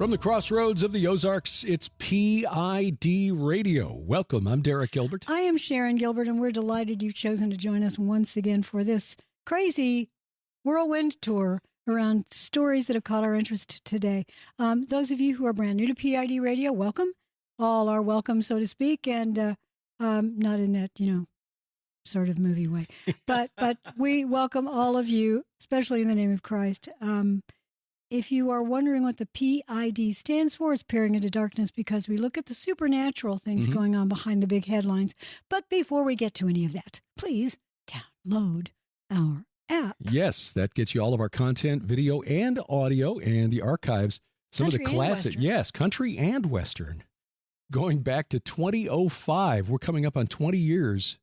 From the crossroads of the Ozarks, it's PID Radio. Welcome. I'm Derek Gilbert. I am Sharon Gilbert, and we're delighted you've chosen to join us once again for this crazy whirlwind tour around stories that have caught our interest today. Those of you who are brand new to PID Radio, welcome. All are welcome, so to speak, and not in that, sort of movie way. But we welcome all of you, especially in the name of Christ. If you are wondering what the PID stands for, it's peering into darkness, because we look at the supernatural things going on behind the big headlines. But before we get to any of that, please download our app. Yes, that gets you all of our content, video and audio, and the archives. Some Country of the classic, yes, country and Western. Going back to 2005, we're coming up on 20 years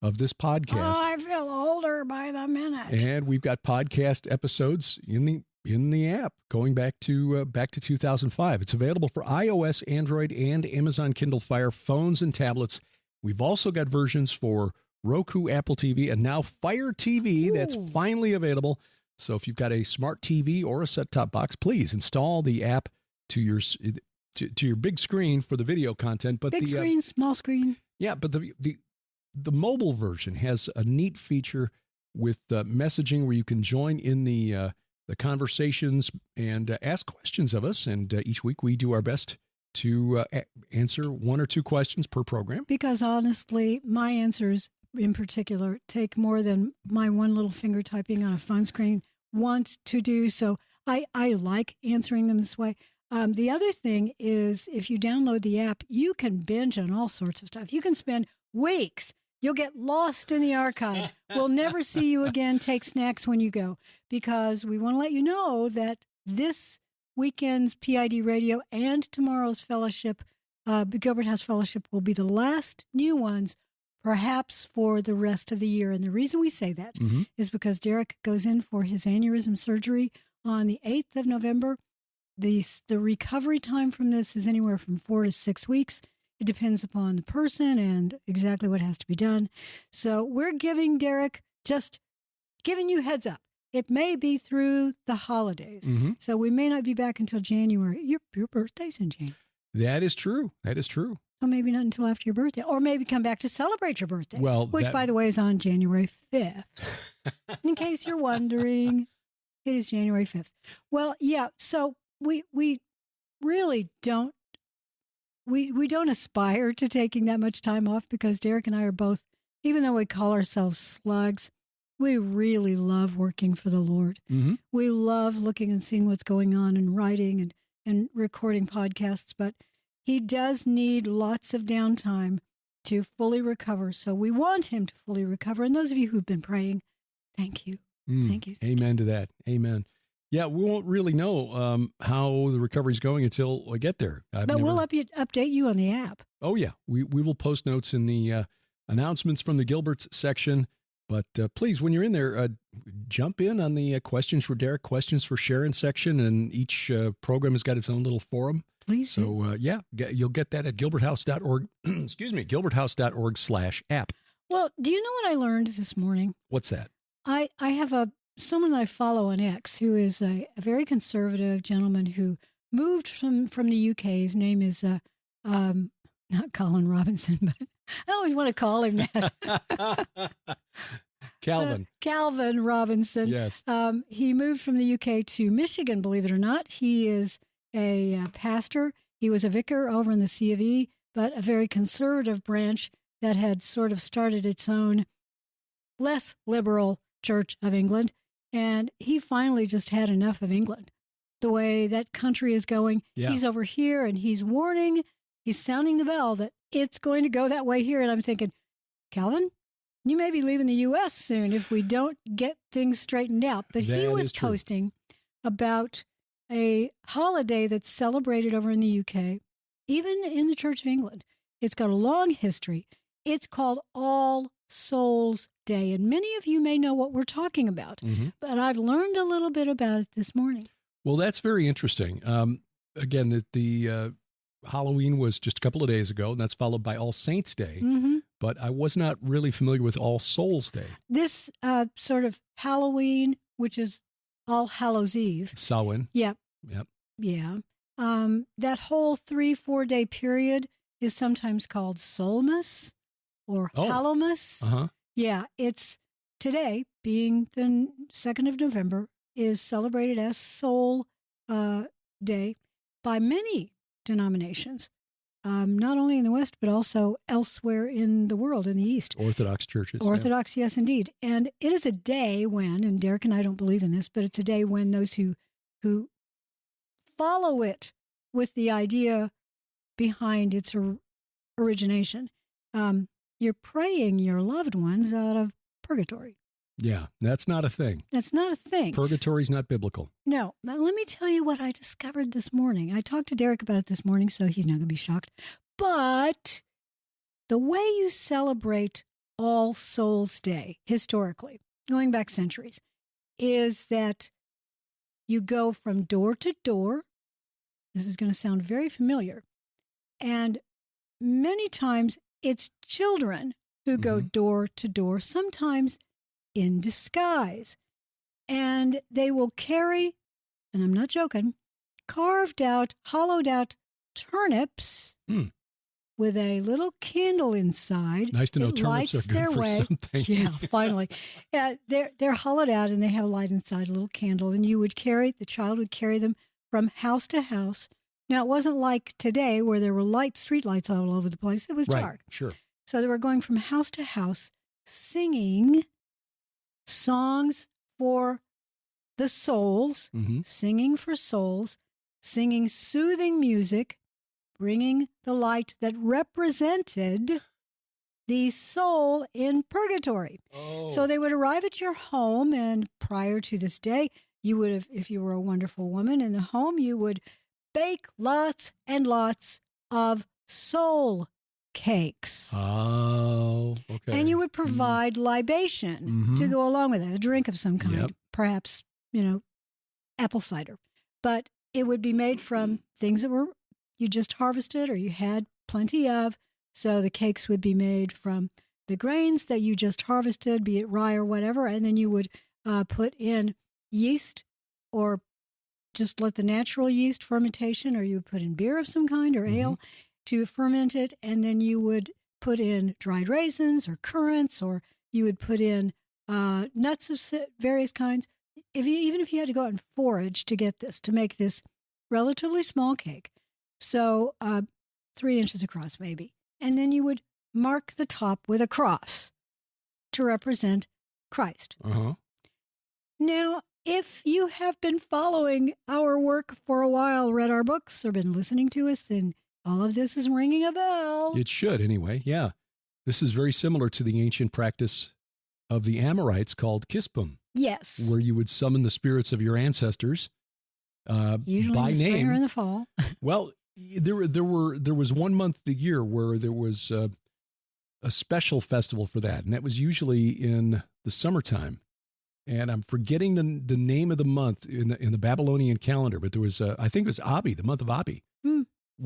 of this podcast. Oh, I feel older by the minute. And we've got podcast episodes in the app going back to 2005. It's available for iOS, Android, and Amazon Kindle Fire phones and tablets. We've also got versions for Roku, Apple TV, and now Fire TV. That's finally available. So if you've got a smart TV or a set-top box, please install the app to your big screen for the video content. But big screen, small screen. Yeah, but the mobile version has a neat feature with messaging where you can join in the conversations and ask questions of us. And each week we do our best to answer one or two questions per program. Because honestly, my answers in particular take more than my one little finger typing on a phone screen want to do. So I like answering them this way. The other thing is, if you download the app, you can binge on all sorts of stuff. You can spend weeks. You'll get lost in the archives. We'll never see you again. Take snacks when you go, because we want to let you know that this weekend's PID Radio and tomorrow's fellowship, Gilbert House Fellowship, will be the last new ones, perhaps for the rest of the year. And the reason we say that is because Derek goes in for his aneurysm surgery on the 8th of November. The recovery time from this is anywhere from 4 to 6 weeks. It depends upon the person and exactly what has to be done. So we're giving Derek, just giving you heads up. It may be through the holidays. So we may not be back until January. Your birthday's in January. That is true. So maybe not until after your birthday. Or maybe come back to celebrate your birthday. Well, which, by the way, is on January 5th. In case you're wondering, it is January 5th. Well, yeah, so we really don't. We don't aspire to taking that much time off, because Derek and I are both, even though we call ourselves slugs, we really love working for the Lord. We love looking and seeing what's going on and writing and recording podcasts, but he does need lots of downtime to fully recover. So we want him to fully recover. And those of you who've been praying, thank you. Thank you. Amen to that. Amen. Yeah, we won't really know how the recovery's going until I get there. We'll update you on the app. Oh, yeah. We will post notes in the announcements from the Gilberts section. But please, when you're in there, jump in on the questions for Derek, questions for Sharon section, and each program has got its own little forum. Please. So, you'll get that at gilberthouse.org, gilberthouse.org/app. Well, do you know what I learned this morning? What's that? I have someone that I follow on X who is a very conservative gentleman who moved from the UK. His name is not Colin Robinson, but I always want to call him that. Calvin Robinson. Yes. He moved from the UK to Michigan, believe it or not. He is a pastor. He was a vicar over in the C of E, but a very conservative branch that had sort of started its own less liberal Church of England. And he finally just had enough of England, the way that country is going. Yeah. He's over here and he's warning, he's sounding the bell that it's going to go that way here. And I'm thinking, Calvin, you may be leaving the U.S. soon if we don't get things straightened out. But he was posting about a holiday that's celebrated over in the U.K., even in the Church of England. It's got a long history. It's called All Souls Day. And many of you may know what we're talking about, but I've learned a little bit about it this morning. Well, that's very interesting. Again, the Halloween was just a couple of days ago, and that's followed by All Saints Day. But I was not really familiar with All Souls Day. This sort of Halloween, which is All Hallows Eve. Samhain. Yep. Yep. Yeah. That whole 3-4 day period is sometimes called Solmus or Hallowmas. Uh-huh. Yeah, it's today, being the 2nd of November, is celebrated as Soul Day by many denominations, not only in the West, but also elsewhere in the world, in the East. Orthodox churches. Orthodox, yes, indeed. And it is a day when, and Derek and I don't believe in this, but it's a day when those who follow it with the idea behind its origination, you're praying your loved ones out of purgatory. Yeah, that's not a thing. That's not a thing. Purgatory's not biblical. No. Now, let me tell you what I discovered this morning. I talked to Derek about it this morning, so he's not going to be shocked. But the way you celebrate All Souls Day, historically, going back centuries, is that you go from door to door. This is going to sound very familiar. And many times it's children who go door to door, sometimes in disguise. And they will carry, and I'm not joking, carved out, hollowed out turnips with a little candle inside. Nice to know turnips are good for something. Yeah, finally. They're hollowed out and they have a light inside, a little candle. And the child would carry them from house to house. Now, it wasn't like today where there were street lights all over the place. It was dark. Sure. So they were going from house to house singing songs for the souls, singing for souls, singing soothing music, bringing the light that represented the soul in purgatory. Oh. So they would arrive at your home, and prior to this day, you would have, if you were a wonderful woman in the home, you would bake lots and lots of soul cakes. Oh, okay. And you would provide libation to go along with it, a drink of some kind, perhaps, apple cider. But it would be made from things that you just harvested or you had plenty of. So the cakes would be made from the grains that you just harvested, be it rye or whatever, and then you would put in yeast or just let the natural yeast fermentation, or you would put in beer of some kind or ale to ferment it, and then you would put in dried raisins or currants, or you would put in nuts of various kinds. Even if you had to go out and forage to make this relatively small cake, so 3 inches across maybe, and then you would mark the top with a cross to represent Christ. Now, if you have been following our work for a while, read our books, or been listening to us, then all of this is ringing a bell. It should anyway, yeah. This is very similar to the ancient practice of the Amorites called kispum. Yes. Where you would summon the spirits of your ancestors usually by in the name. Spring or in the fall. Well, there was 1 month a year where there was a special festival for that, and that was usually in the summertime. And I'm forgetting the name of the month in the Babylonian calendar, but there was I think it was Abi, the month of Abi.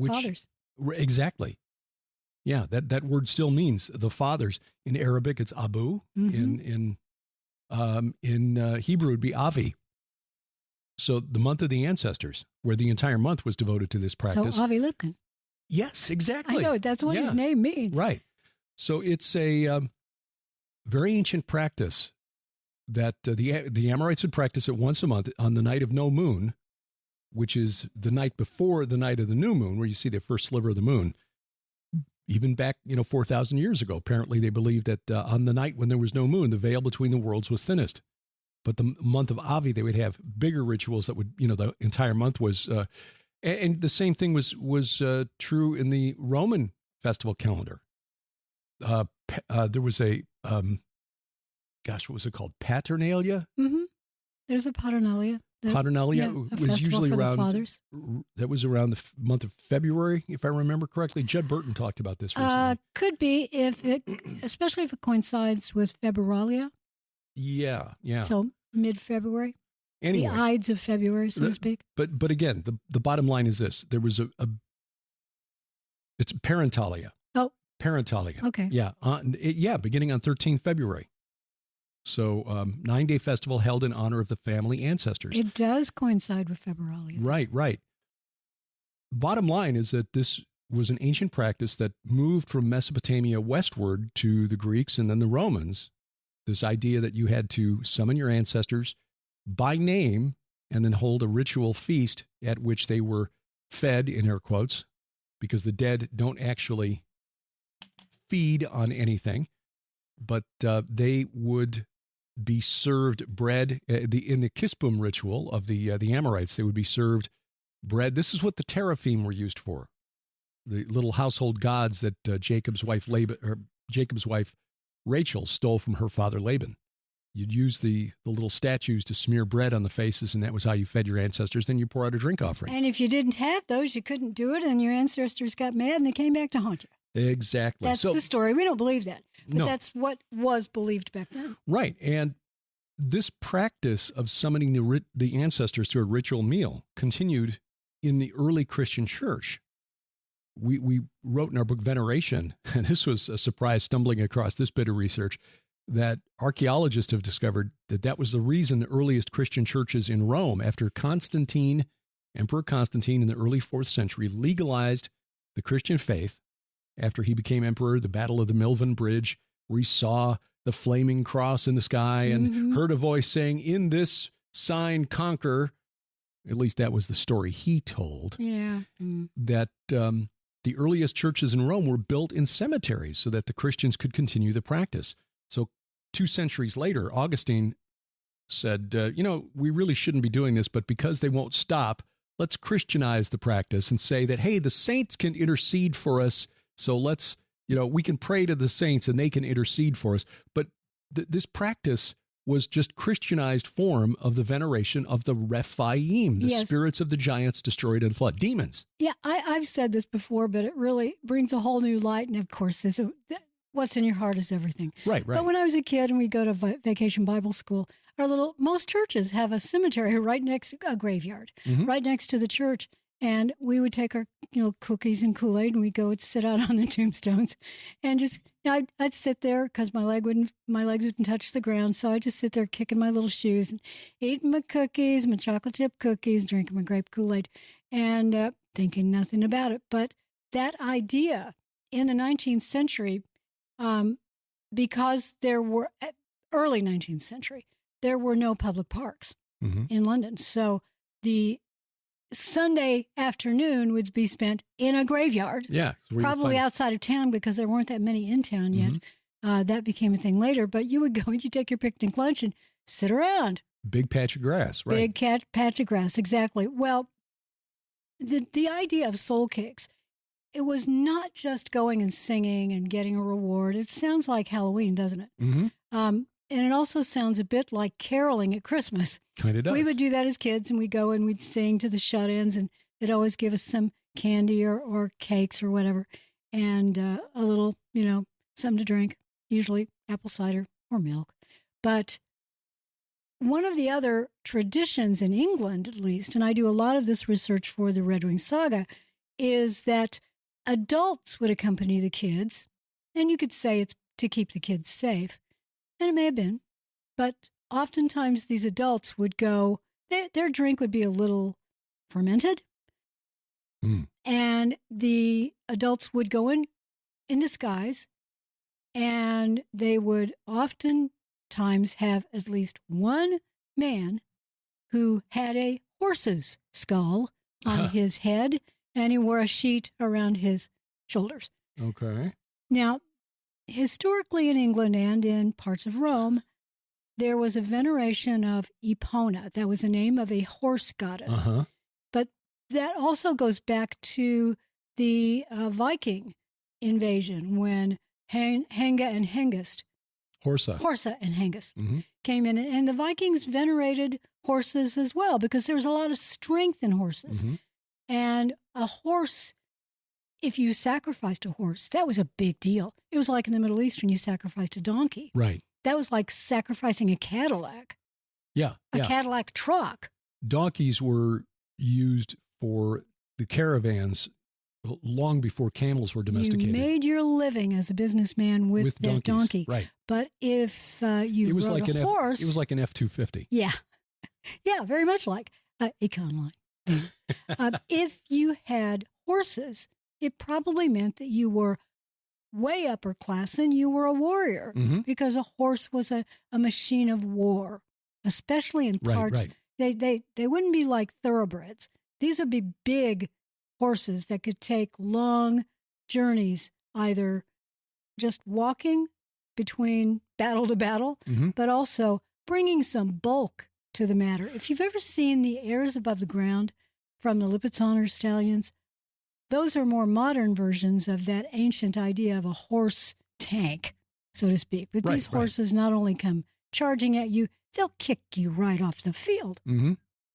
Fathers. Exactly. Yeah, that word still means the fathers. In Arabic, it's Abu. In Hebrew, it'd be Avi. So the month of the ancestors, where the entire month was devoted to this practice. So Avi Lipkin. Yes, exactly. I know, that's what his name means. Right. So it's a very ancient practice that the Amorites would practice it once a month on the night of no moon, which is the night before the night of the new moon, where you see the first sliver of the moon. Even back, 4,000 years ago, apparently they believed that on the night when there was no moon, the veil between the worlds was thinnest. But the month of Avi, they would have bigger rituals that would, the entire month was, and the same thing was true in the Roman festival calendar. There was a, what was it called? Paternalia? There's a Paternalia. Paternalia was usually around. Fathers. That was around the month of February, if I remember correctly. Judd Burton talked about this recently. Could be especially if it coincides with Feberalia. Yeah. So mid-February. Anyway, the Ides of February, so to speak. But again, the bottom line is this: there was it's Parentalia. Oh, Parentalia. Okay. Yeah. Beginning on 13 February. So 9-day festival held in honor of the family ancestors. It does coincide with Feberalia. Right. bottom line is that this was an ancient practice that moved from Mesopotamia westward to the Greeks and then the Romans. This idea that you had to summon your ancestors by name and then hold a ritual feast at which they were fed, in air quotes, because the dead don't actually feed on anything, but they would be served bread. In the kispum ritual of the Amorites, they would be served bread. This is what the teraphim were used for, the little household gods that Jacob's wife Rachel stole from her father Laban. You'd use the little statues to smear bread on the faces, and that was how you fed your ancestors. Then you pour out a drink offering. And if you didn't have those, you couldn't do it, and your ancestors got mad, and they came back to haunt you. Exactly. That's the story. We don't believe that, but no. That's what was believed back then. Right. And this practice of summoning the ancestors to a ritual meal continued in the early Christian church. We wrote in our book Veneration, and this was a surprise stumbling across this bit of research, that archaeologists have discovered that was the reason the earliest Christian churches in Rome, after Emperor Constantine in the early 4th century, legalized the Christian faith. After he became emperor, the Battle of the Milvian Bridge, where he saw the flaming cross in the sky and heard a voice saying, "In this sign conquer." At least that was the story he told. Yeah. That the earliest churches in Rome were built in cemeteries so that the Christians could continue the practice. So 2 centuries later, Augustine said, we really shouldn't be doing this, but because they won't stop, let's Christianize the practice and say that, hey, the saints can intercede for us. So let's, we can pray to the saints and they can intercede for us. But this practice was just Christianized form of the veneration of the Rephaim, the spirits of the giants destroyed in flood, demons. Yeah, I've said this before, but it really brings a whole new light. And of course, what's in your heart is everything. Right. But when I was a kid and we go to vacation Bible school, most churches have a cemetery right next to a graveyard, right next to the church. And we would take our, cookies and Kool-Aid, and we'd go and sit out on the tombstones, and just I'd sit there because my legs wouldn't touch the ground, so I'd just sit there kicking my little shoes and eating my cookies, my chocolate chip cookies, drinking my grape Kool-Aid, and thinking nothing about it. But that idea in the 19th century, because there were early 19th century, there were no public parks in London, so the Sunday afternoon would be spent in a graveyard. Yeah. Probably outside of town because there weren't that many in town yet. That became a thing later. But you would go and you take your picnic lunch and sit around. Big patch of grass, right? Big patch of grass, exactly. Well, the idea of soul cakes, it was not just going and singing and getting a reward. It sounds like Halloween, doesn't it? And it also sounds a bit like caroling at Christmas. Kind of does. We would do that as kids, and we'd go and we'd sing to the shut-ins, and they'd always give us some candy or cakes or whatever, and a little, something to drink, usually apple cider or milk. But one of the other traditions in England, at least, and I do a lot of this research for the Red Wing Saga, is that adults would accompany the kids, and you could say it's to keep the kids safe. And it may have been, but oftentimes these adults would go, their drink would be a little fermented, and the adults would go in disguise, and they would oftentimes have at least one man who had a horse's skull on his head, and he wore a sheet around his shoulders. Okay. Now, historically in England and in parts of Rome, there was a veneration of Epona. That was the name of a horse goddess. But that also goes back to the Viking invasion when Henge and Hengist, Horsa and Hengist came in. And the Vikings venerated horses as well because there was a lot of strength in horses. And a horse, if you sacrificed a horse, that was a big deal. It was like in the Middle East when you sacrificed a donkey. Right. That was like sacrificing a Cadillac. Yeah. A Cadillac truck. Donkeys were used for the caravans long before camels were domesticated. You made your living as a businessman with that donkey. Right. But if you rode a horse... It was like an F-250. Yeah. Yeah, very much like Econoline. If you had horses, it probably meant that you were way upper class and you were a warrior, because a horse was a machine of war, especially in parts. Right. They wouldn't be like thoroughbreds. These would be big horses that could take long journeys, either just walking between battle to battle, but also bringing some bulk to the matter. If you've ever seen the airs above the ground from the Lipizzaner stallions, those are more modern versions of that ancient idea of a horse tank, so to speak. But these horses not only come charging at you, they'll kick you right off the field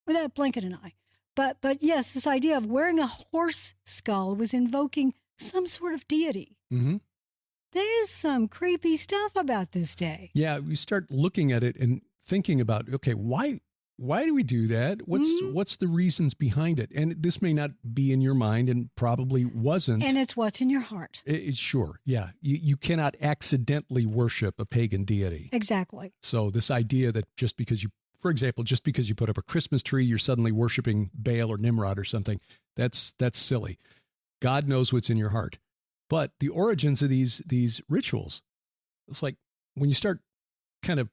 without blinking an eye. But yes, this idea of wearing a horse skull was invoking some sort of deity. There is some creepy stuff about this day. Yeah, we start looking at it and thinking about, okay, why do we do that? What's the reasons behind it? And this may not be in your mind, and probably wasn't. And it's what's in your heart. Sure, yeah. You cannot accidentally worship a pagan deity. Exactly. So this idea that just because you put up a Christmas tree, you're suddenly worshiping Baal or Nimrod or something, that's silly. God knows what's in your heart. But the origins of these rituals, it's like when you start kind of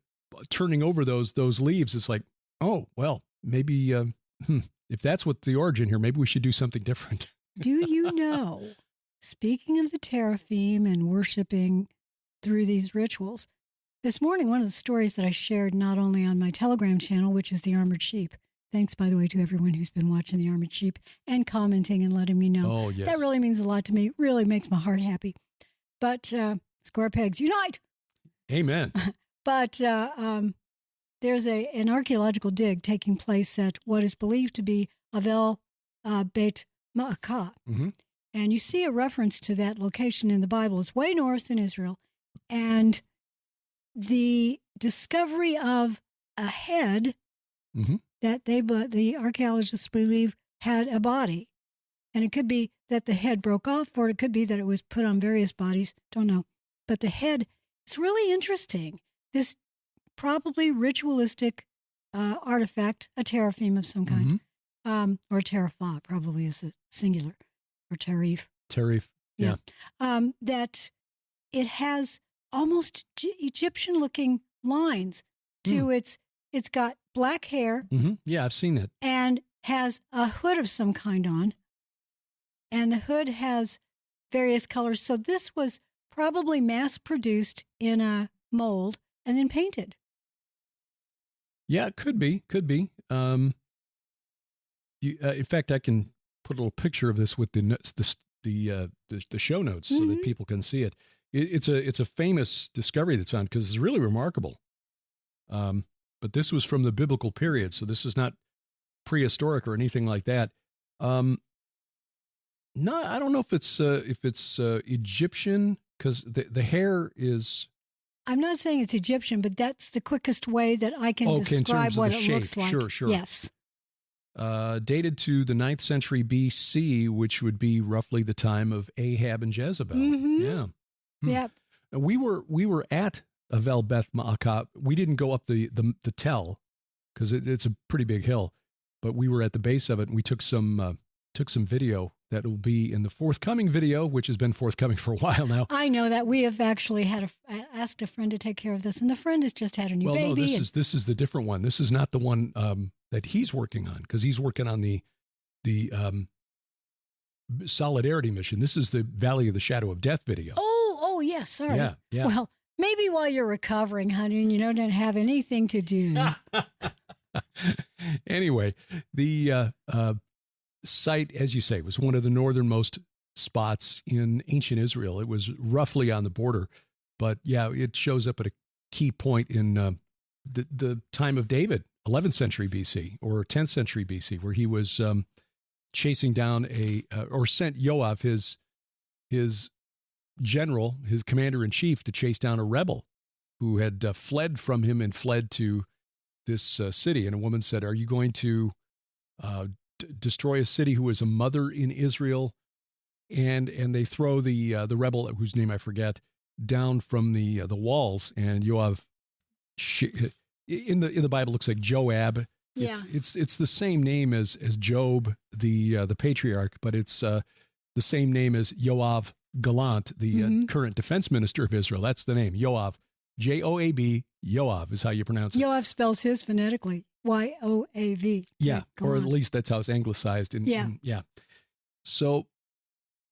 turning over those leaves, it's like, oh, well, maybe if that's what the origin here, maybe we should do something different. Do you know, speaking of the teraphim and worshiping through these rituals, this morning, one of the stories that I shared not only on my Telegram channel, which is the Armored Sheep. Thanks, by the way, to everyone who's been watching the Armored Sheep and commenting and letting me know. Oh, yes. That really means a lot to me. Really makes my heart happy. But square pegs unite. Amen. But there's an archaeological dig taking place at what is believed to be Avel Beit Ma'akah. And you see a reference to that location in the Bible. It's way north in Israel. And the discovery of a head that the archaeologists believe had a body. And it could be that the head broke off, or it could be that it was put on various bodies. Don't know. But the head, it's really interesting. This probably ritualistic artifact, a teraphim of some kind, or a terapha, probably is the singular, or tarif. Tarif, yeah. That it has almost Egyptian-looking lines to its got black hair. Yeah, I've seen it. And has a hood of some kind on. And the hood has various colors. So this was probably mass-produced in a mold and then painted. Yeah, it could be. In fact, I can put a little picture of this with the show notes so that people can see it. It's a famous discovery that's found because it's really remarkable. But this was from the biblical period, so this is not prehistoric or anything like that. No, I don't know if it's Egyptian, because the hair is. I'm not saying it's Egyptian, but that's the quickest way that I can describe what it looks like. Sure. Yes. Dated to the 9th century BC, which would be roughly the time of Ahab and Jezebel. Yeah. Yep. We were at Avel Beth Ma'akah. We didn't go up the tell because it's a pretty big hill, but we were at the base of it, and we took some video that will be in the forthcoming video, which has been forthcoming for a while now. I know that we have actually asked a friend to take care of this, and the friend has just had a new baby. No, this is the different one. This is not the one that he's working on, because he's working on the Solidarity mission. This is the Valley of the Shadow of Death video. Oh, yes, sorry. Yeah. Well, maybe while you're recovering, honey, and you don't have anything to do. Anyway, the site, as you say, was one of the northernmost spots in ancient Israel. It was roughly on the border, but yeah, it shows up at a key point in the time of David, 11th century BC or 10th century BC, where he was chasing down or sent Yoav, his general, his commander-in-chief, to chase down a rebel who had fled from him and fled to this city. And a woman said, "Are you going to destroy a city who is a mother in Israel?" And they throw the rebel, whose name I forget, down from the walls. And Yoav, in the Bible, looks like Joab. Yeah. It's the same name as Job, the patriarch, but it's the same name as Yoav Gallant, the current defense minister of Israel. That's the name, Yoav. Joab, Yoav is how you pronounce it. Yoav spells his phonetically, Yoav. Yeah, or at least that's how it's anglicized. Yeah. So,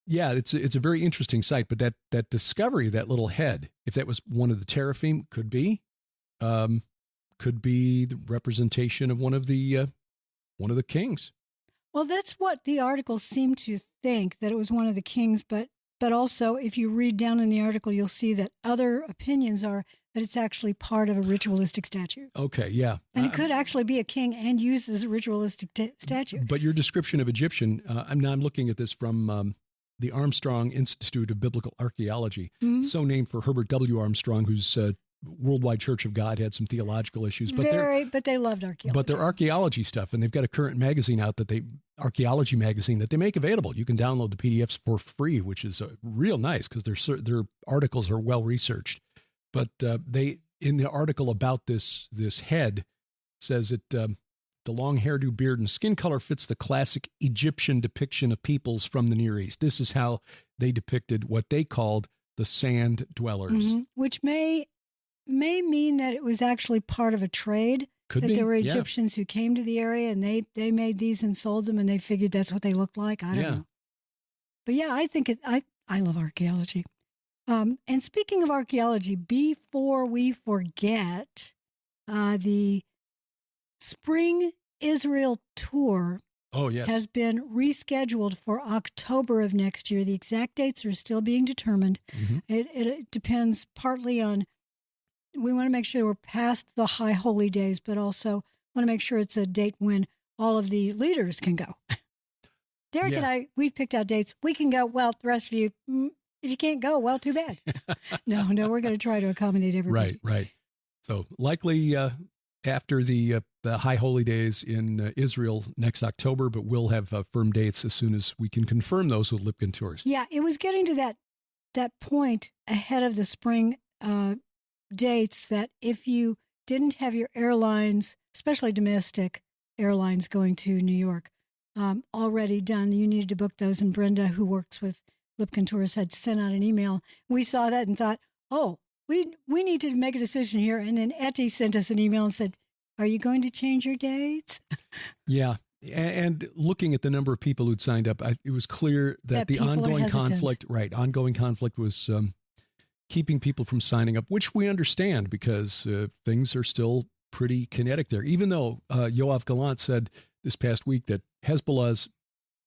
yeah, it's a very interesting site. But that discovery, that little head, if that was one of the teraphim, could be the representation of one of the kings. Well, that's what the article seemed to think, that it was one of the kings. But also, if you read down in the article, you'll see that other opinions are that it's actually part of a ritualistic statue. Okay, yeah. And it could actually be a king and used as a ritualistic statue. But your description of Egyptian, I'm looking at this from the Armstrong Institute of Biblical Archaeology, so named for Herbert W. Armstrong, whose Worldwide Church of God had some theological issues. But they loved archaeology. But they're archaeology stuff, and they've got a current magazine out archaeology magazine that they make available. You can download the PDFs for free, which is real nice because their articles are well researched. But they, in the article about this head, says that the long hairdo, beard, and skin color fits the classic Egyptian depiction of peoples from the Near East. This is how they depicted what they called the sand dwellers. Which may mean that it was actually part of a trade. Could that be, there were Egyptians who came to the area and they made these and sold them, and they figured that's what they looked like. I don't know. But yeah, I think I love archaeology. And speaking of archaeology, before we forget, the Spring Israel tour has been rescheduled for October of next year. The exact dates are still being determined. It depends partly on, we want to make sure we're past the high holy days, but also want to make sure it's a date when all of the leaders can go. Derek and I, we've picked out dates. We can go. Well, the rest of you, if you can't go, well, too bad. No, we're going to try to accommodate everybody. Right. So likely after the high holy days in Israel next October, but we'll have firm dates as soon as we can confirm those with Lipkin Tours. Yeah, it was getting to that point ahead of the spring dates that if you didn't have your airlines, especially domestic airlines going to New York, already done, you needed to book those. And Brenda, who works with Lipkin Tours, had sent out an email. We saw that and thought, we need to make a decision here. And then Etty sent us an email and said, are you going to change your dates? Yeah. And looking at the number of people who'd signed up, it was clear that the ongoing conflict was keeping people from signing up, which we understand because things are still pretty kinetic there. Even though Yoav Gallant said this past week that Hezbollah's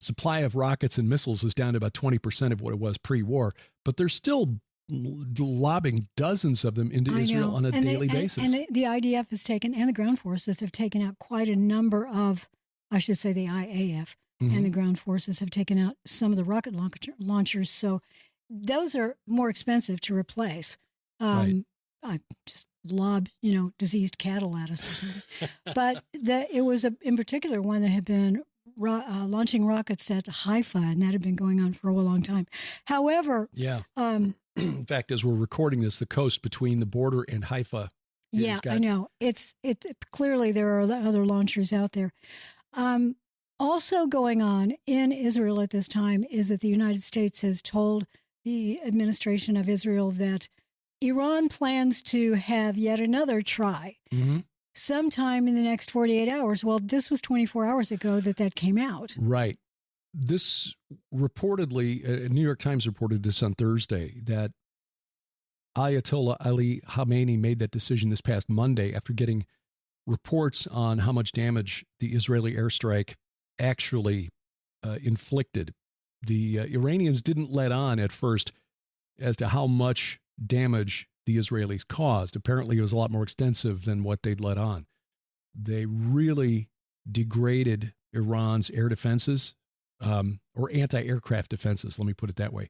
supply of rockets and missiles is down to about 20% of what it was pre-war, but they're still lobbing dozens of them into Israel on a daily basis. And the IDF has taken, and the ground forces have taken out quite a number of, I should say the IAF and the ground forces have taken out some of the rocket launchers. So those are more expensive to replace. I just lob, diseased cattle at us or something. But it was in particular one that had been launching rockets at Haifa, and that had been going on for a long time. However, in fact, as we're recording this, the coast between the border and Haifa. I know. It clearly there are other launchers out there. Also going on in Israel at this time is that the United States has told the administration of Israel that Iran plans to have yet another try sometime in the next 48 hours. Well, this was 24 hours ago that came out. Right. This reportedly, New York Times reported this on Thursday, that Ayatollah Ali Khamenei made that decision this past Monday after getting reports on how much damage the Israeli airstrike actually inflicted. The Iranians didn't let on at first as to how much damage the Israelis caused. Apparently, it was a lot more extensive than what they'd let on. They really degraded Iran's air defenses, or anti-aircraft defenses, let me put it that way,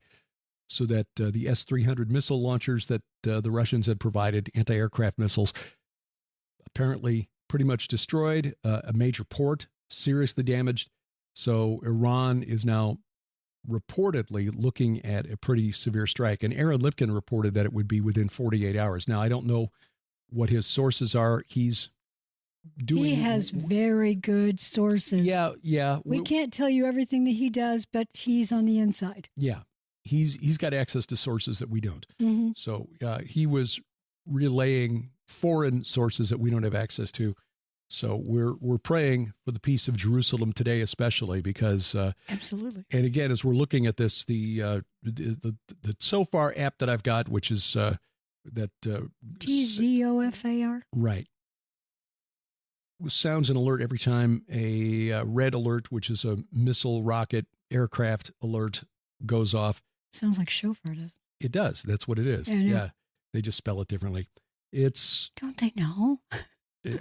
so that the S-300 missile launchers that the Russians had provided, anti-aircraft missiles, apparently pretty much destroyed. A major port seriously damaged. So Iran is now reportedly looking at a pretty severe strike. And Aaron Lipkin reported that it would be within 48 hours. Now, I don't know what his sources are. He's doing. He has very good sources. Yeah. We can't tell you everything that he does, but he's on the inside. Yeah, he's got access to sources that we don't. Mm-hmm. So he was relaying foreign sources that we don't have access to. So we're praying for the peace of Jerusalem today, especially because absolutely. And again, as we're looking at this, the so far app that I've got, which is that TZOFAR, right, sounds an alert every time a red alert, which is a missile, rocket, aircraft alert, goes off. Sounds like chauffeur, doesn't it? It does. That's what it is. Yeah, they just spell it differently. Don't they know?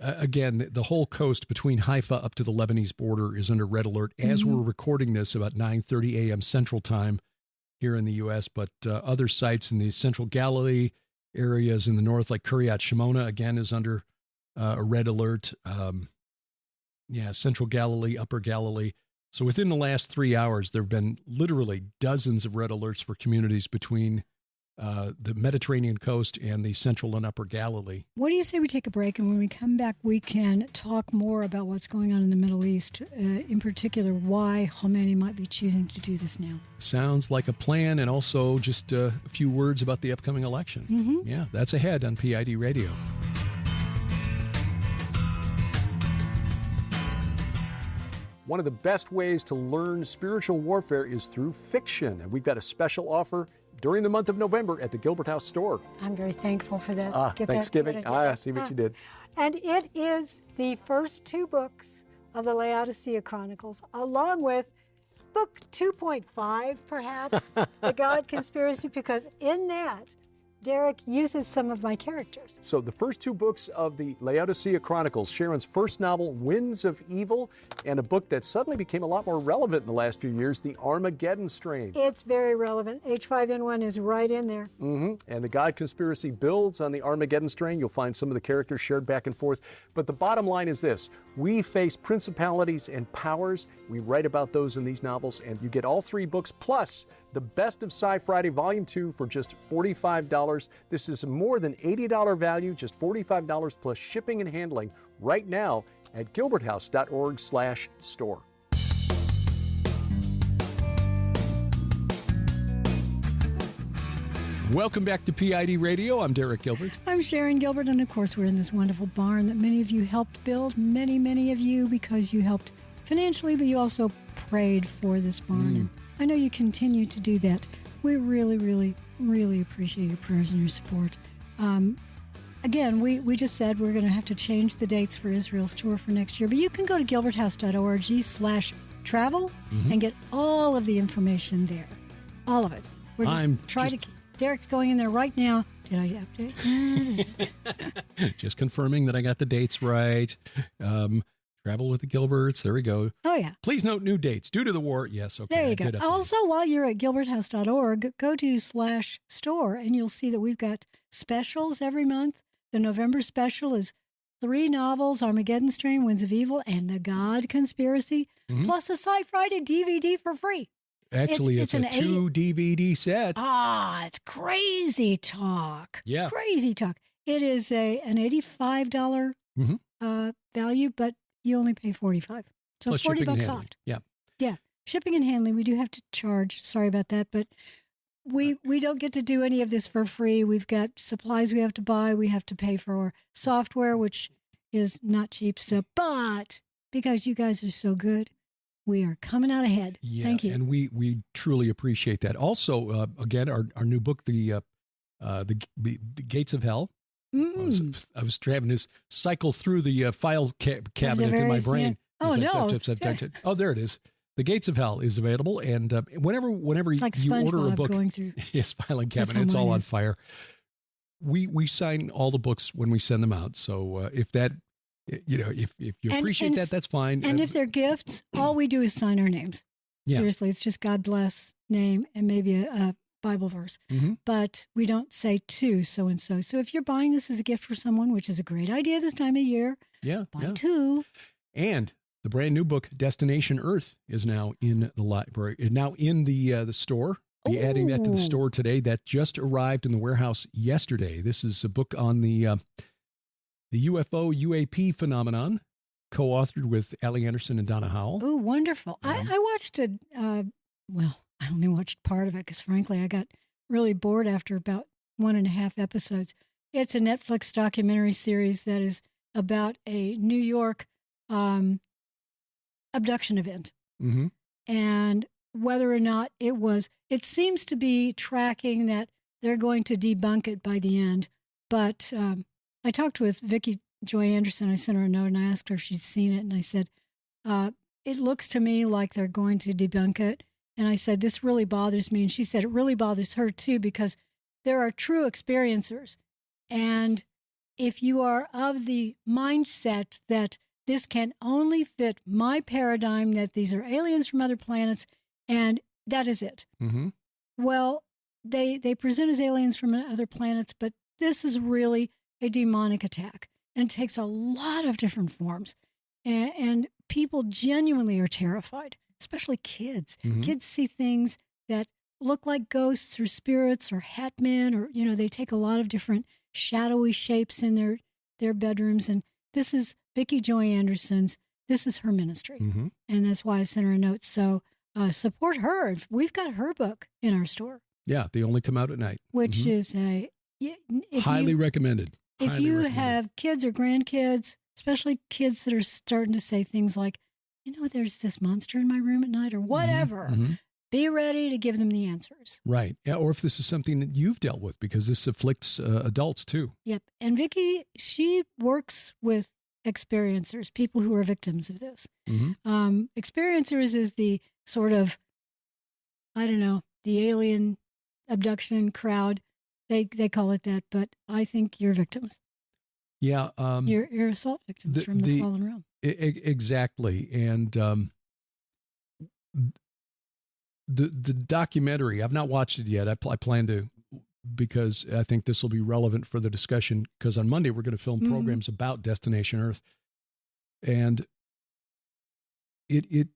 Again, the whole coast between Haifa up to the Lebanese border is under red alert as we're recording this about 9:30 a.m. Central Time here in the U.S., but other sites in the Central Galilee areas in the north, like Kiryat Shimona, again, is under a red alert. Central Galilee, Upper Galilee. So within the last 3 hours, there have been literally dozens of red alerts for communities between the Mediterranean coast and the Central and Upper Galilee. What do you say we take a break, and when we come back, we can talk more about what's going on in the Middle East, in particular, why Khomeini might be choosing to do this now. Sounds like a plan, and also just a few words about the upcoming election. Mm-hmm. Yeah, that's ahead on PID Radio. One of the best ways to learn spiritual warfare is through fiction, and we've got a special offer during the month of November at the Gilbert House store. I'm very thankful for that. Thanksgiving. I see what you did. And it is the first 2 books of the Laodicea Chronicles, along with book 2.5, perhaps, The God Conspiracy, because in that, Derek uses some of my characters. So the first 2 books of the Laodicea Chronicles, Sharon's first novel, Winds of Evil, and a book that suddenly became a lot more relevant in the last few years, The Armageddon Strain. It's very relevant. H5N1 is right in there. Mm-hmm. And The God Conspiracy builds on the Armageddon Strain. You'll find some of the characters shared back and forth. But the bottom line is this. We face principalities and powers. We write about those in these novels, and you get all 3 books plus the Best of Sci Friday Volume 2 for just $45. This is more than $80 value, just $45 plus shipping and handling right now at gilberthouse.org/store. Welcome back to PID Radio. I'm Derek Gilbert. I'm Sharon Gilbert, and of course we're in this wonderful barn that many of you helped build, many of you, because you helped financially, but you also prayed for this barn. And I know you continue to do that. We really appreciate your prayers and your support. Again, we just said we're going to have to change the dates for Israel's tour for next year, but you can go to gilberthouse.org/travel and get all of the information there. All of it. We're just Derek's going in there right now. Did I update? Just confirming that I got the dates right. Travel with the Gilberts. There we go. Oh, yeah. Please note new dates. Due to the war. Yes, okay. There you go. Also, while you're at gilberthouse.org, go to /store, and you'll see that we've got specials every month. The November special is 3 novels, Armageddon Strain, Winds of Evil, and The God Conspiracy, plus a Sci Friday DVD for free. Actually, it's a 2 DVD set. It's crazy talk. Yeah. Crazy talk. It is an $85 value, but you only pay $45. So plus $40 off. Yeah. Yeah. Shipping and handling, we do have to charge. Sorry about that, but we don't get to do any of this for free. We've got supplies we have to buy. We have to pay for our software, which is not cheap. So, but because you guys are so good, we are coming out ahead. Yeah, thank you. And we truly appreciate that. Also, again, our new book, the Gates of Hell. I was having this cycle through the file cabinet in my brain. Yeah. Oh, no. Oh, there it is. The Gates of Hell is available. And whenever like you order a book, going through. Yes, filing cabinet, it's all on fire. We sign all the books when we send them out. So if that, if you appreciate that, that's fine. And if they're gifts, all we do is sign our names. Yeah. Seriously, it's just God bless name and maybe a Bible verse, but we don't say to so-and-so. So if you're buying this as a gift for someone, which is a great idea this time of year, buy 2. And the brand new book, Destination Earth, is now in the library, now in the store. Be adding that to the store today. That just arrived in the warehouse yesterday. This is a book on the The UFO UAP phenomenon, co-authored with Allie Anderson and Donna Howell. Oh, wonderful. I watched I only watched part of it because, frankly, I got really bored after about 1.5 episodes. It's a Netflix documentary series that is about a New York abduction event. Mm-hmm. And whether or not it seems to be tracking that they're going to debunk it by the end. But I talked with Vicki Joy Anderson. I sent her a note and I asked her if she'd seen it. And I said, it looks to me like they're going to debunk it. And I said, this really bothers me. And she said, it really bothers her too, because there are true experiencers. And if you are of the mindset that this can only fit my paradigm, that these are aliens from other planets, and that is it. Mm-hmm. Well, they present as aliens from other planets, but this is really a demonic attack. And it takes a lot of different forms. And people genuinely are terrified, especially kids. Mm-hmm. Kids see things that look like ghosts or spirits or hat men, or, they take a lot of different shadowy shapes in their bedrooms. And this is Vicki Joy Anderson's, this is her ministry. Mm-hmm. And that's why I sent her a note. So support her. We've got her book in our store. Yeah, they only come out at night. Which Mm-hmm. is highly recommended. If you have kids or grandkids, especially kids that are starting to say things like, there's this monster in my room at night or whatever, Mm-hmm. be ready to give them the answers. Right. Yeah, or if this is something that you've dealt with, because this afflicts adults too. Yep. And Vicki, she works with experiencers, people who are victims of this. Mm-hmm. Experiencers is the sort of, the alien abduction crowd. They call it that, but I think you're victims. Yeah. You're assault victims from the fallen realm. Exactly. And the documentary, I've not watched it yet. I plan to, because I think this will be relevant for the discussion, because on Monday we're going to film Mm-hmm. programs about Destination Earth. And it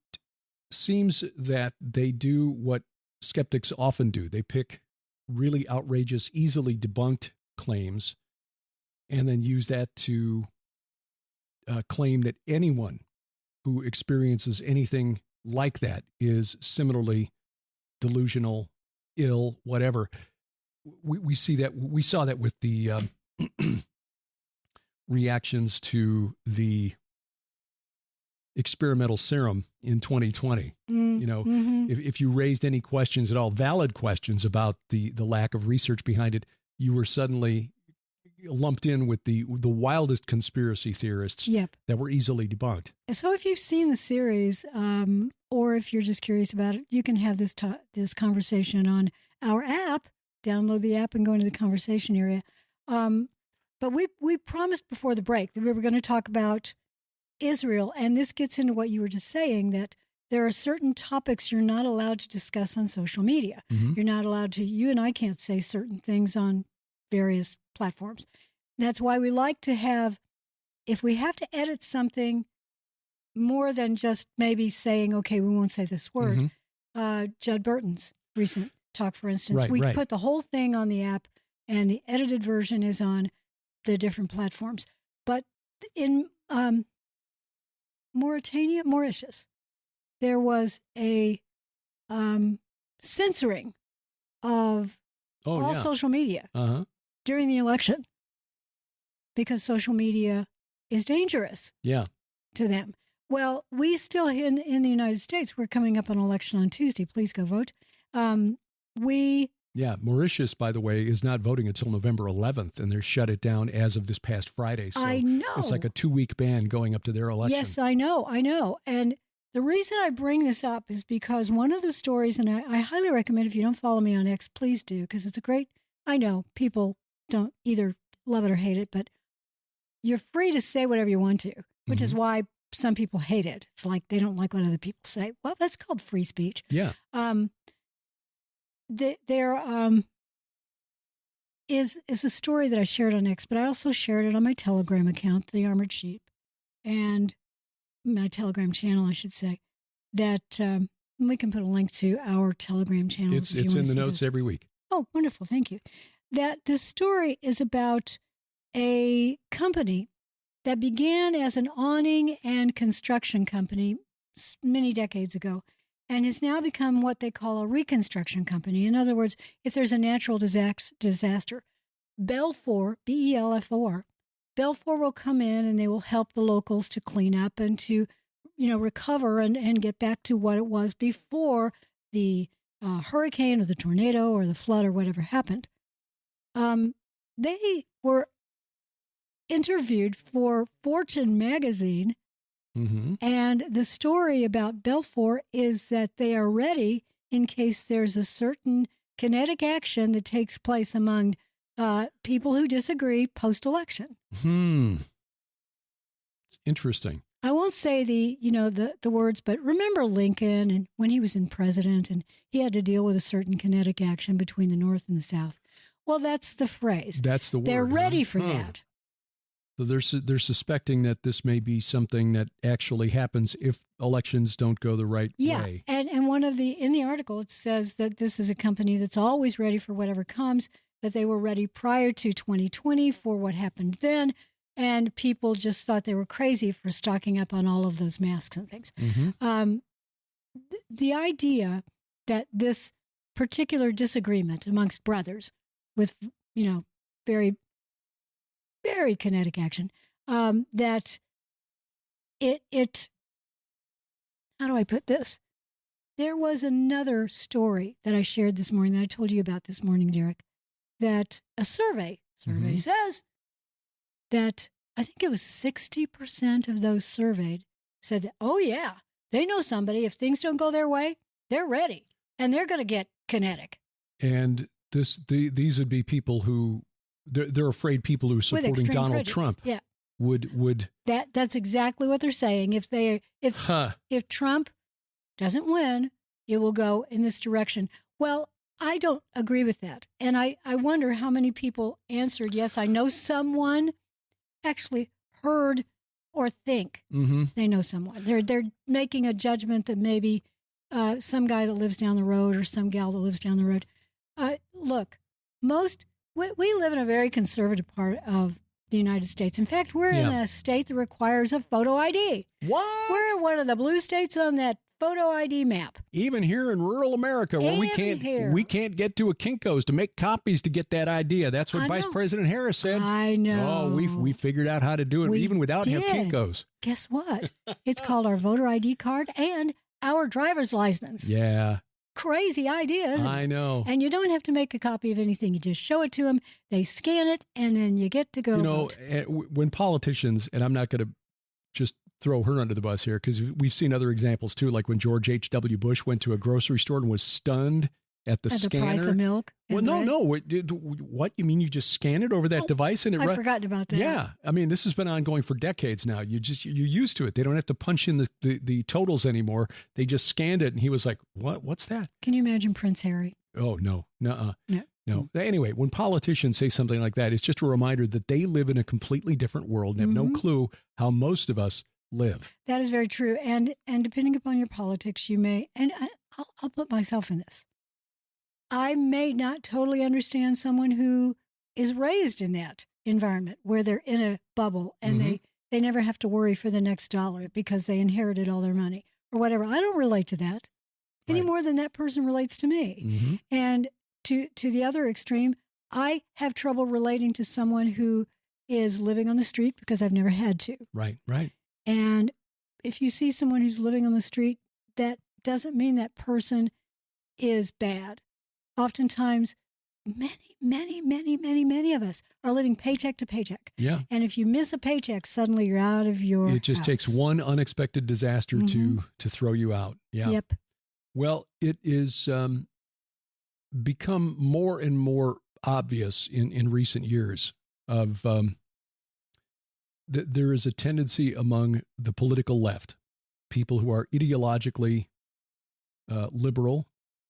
seems that they do what skeptics often do. They pick really outrageous, easily debunked claims and then use that to claim that anyone who experiences anything like that is similarly delusional, ill, whatever. We saw that with the reactions to the experimental serum in 2020. Mm-hmm. If you raised any questions at all, valid questions about the lack of research behind it, you were suddenly lumped in with the wildest conspiracy theorists. Yep. That were easily debunked. So if you've seen the series, or if you're just curious about it, you can have this conversation on our app. Download the app and go into the conversation area. But we promised before the break that we were going to talk about Israel, and this gets into what you were just saying, that there are certain topics you're not allowed to discuss on social media. Mm-hmm. You're not allowed to, you and I can't say certain things on various platforms. That's why we like to have, if we have to edit something more than just maybe saying, okay, we won't say this word, Judd Burton's recent talk, for instance, we put the whole thing on the app and the edited version is on the different platforms. But in Mauritius, there was a censoring of all social media during the election because social media is dangerous to them. Well, we still, in the United States, we're coming up on election on Tuesday. Please go vote. Mauritius, by the way, is not voting until November 11th, and they're shut it down as of this past Friday. So I know. It's like a 2-week ban going up to their election. Yes, I know. And the reason I bring this up is because one of the stories, and I highly recommend, if you don't follow me on X, please do, because it's a great, I know people don't either love it or hate it, but you're free to say whatever you want to, which is why some people hate it. It's like they don't like what other people say. Well, that's called free speech. Yeah. There is a story that I shared on X, but I also shared it on my Telegram account, The Armored Sheep, and my Telegram channel, I should say, that we can put a link to our Telegram channel. It's in the notes every week. Oh, wonderful. Thank you. That this story is about a company that began as an awning and construction company many decades ago, and has now become what they call a reconstruction company. In other words, if there's a natural disaster, Belfor, Belfor, Belfor will come in and they will help the locals to clean up and to, recover and get back to what it was before the hurricane or the tornado or the flood or whatever happened. They were interviewed for Fortune magazine. Mm-hmm. And the story about Belfor is that they are ready in case there's a certain kinetic action that takes place among people who disagree post-election. It's interesting. I won't say the words, but remember Lincoln and when he was in president and he had to deal with a certain kinetic action between the North and the South. Well, that's the phrase. That's the word. They're ready for that. So they're suspecting that this may be something that actually happens if elections don't go the right way. Yeah, and in the article it says that this is a company that's always ready for whatever comes, that they were ready prior to 2020 for what happened then, and people just thought they were crazy for stocking up on all of those masks and things. Mm-hmm. The idea that this particular disagreement amongst brothers with, very very kinetic action, that it, how do I put this? There was another story that I shared this morning that I told you about this morning, Derek, that a survey Mm-hmm. says that I think it was 60% of those surveyed said that, oh yeah, they know somebody, if things don't go their way, they're ready and they're going to get kinetic. And these would be people who, they're afraid people who are supporting Donald prejudice. Trump would that's exactly what they're saying. If Trump doesn't win, it will go in this direction. Well, I don't agree with that. And I wonder how many people answered yes. I know someone actually heard or think they know someone. They're making a judgment that maybe some guy that lives down the road or some gal that lives down the road. Look, we live in a very conservative part of the United States. In fact, we're in a state that requires a photo ID. What? We're one of the blue states on that photo ID map. Even here in rural America, where we can't get to a Kinko's to make copies to get that idea. That's what Vice President Harris said. I know. Oh, we figured out how to do it even without Kinko's. Guess what? It's called our voter ID card and our driver's license. Yeah. Crazy idea, isn't it? I know. And you don't have to make a copy of anything. You just show it to them. They scan it, and then you get to go vote. When politicians, and I'm not going to just throw her under the bus here, because we've seen other examples too, like when George H.W. Bush went to a grocery store and was stunned at the scanner. The price of milk. Well, no. What, you mean you just scan it over that device and it? I've forgotten about that. Yeah, I mean this has been ongoing for decades now. You're used to it. They don't have to punch in the totals anymore. They just scanned it, and he was like, "What? What's that?" Can you imagine Prince Harry? Oh no, no. Anyway, when politicians say something like that, it's just a reminder that they live in a completely different world and have no clue how most of us live. That is very true. And depending upon your politics, you may, and I'll put myself in this. I may not totally understand someone who is raised in that environment where they're in a bubble and they never have to worry for the next dollar because they inherited all their money or whatever. I don't relate to that any more than that person relates to me. And to the other extreme, I have trouble relating to someone who is living on the street because I've never had to. Right. And if you see someone who's living on the street, that doesn't mean that person is bad. Oftentimes, many of us are living paycheck to paycheck. Yeah. And if you miss a paycheck, suddenly you're out of your It just takes one unexpected disaster to throw you out. Yeah. Yep. Well, it is become more and more obvious in recent years of that there is a tendency among the political left, people who are ideologically liberal.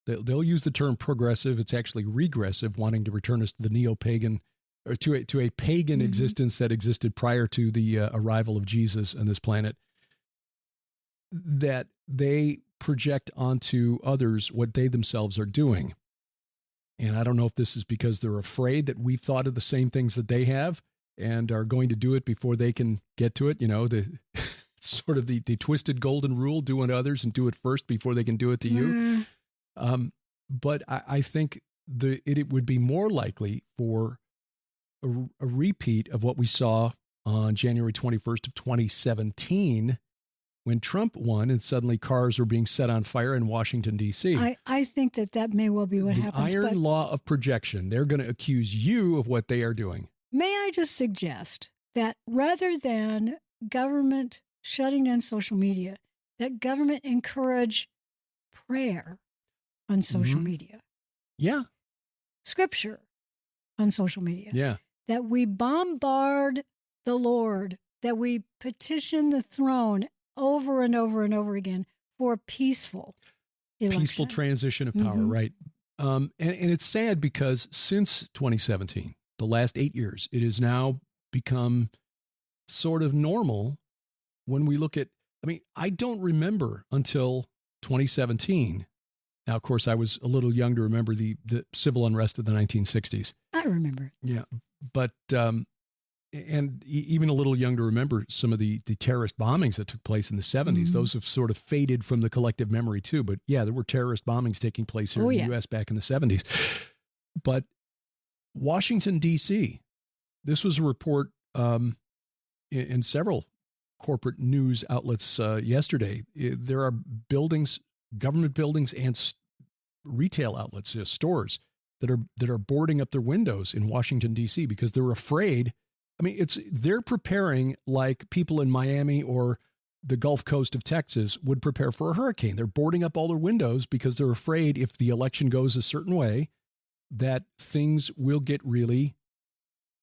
They'll use the term progressive. It's actually regressive, wanting to return us to the neo-pagan or to a pagan existence that existed prior to the arrival of Jesus on this planet, that they project onto others what they themselves are doing. And I don't know if this is because they're afraid that we've thought of the same things that they have, and are going to do it before they can get to it. The sort of the twisted golden rule: do unto others and do it first before they can do it to you. But I think it would be more likely for a repeat of what we saw on January 21st of 2017, when Trump won and suddenly cars were being set on fire in Washington, D.C. I think that may well be what happens. The iron law of projection. They're going to accuse you of what they are doing. May I just suggest that rather than government shutting down social media, that government encourage prayer on social media. Yeah. Scripture on social media. Yeah. That we bombard the Lord, that we petition the throne over and over and over again for peaceful election. Peaceful transition of power, right. And it's sad because since 2017, the last 8 years, it has now become sort of normal when we look at, I don't remember until 2017. Now, of course, I was a little young to remember the civil unrest of the 1960s. I remember. Yeah. But, and even a little young to remember some of the terrorist bombings that took place in the 70s. Those have sort of faded from the collective memory too. But yeah, there were terrorist bombings taking place here in the U.S. back in the 70s. But Washington, D.C., this was a report in several corporate news outlets yesterday. There are buildings, government buildings, and retail outlets, stores that are boarding up their windows in Washington, D.C. because they're afraid. They're preparing like people in Miami or the Gulf Coast of Texas would prepare for a hurricane. They're boarding up all their windows because they're afraid if the election goes a certain way that things will get really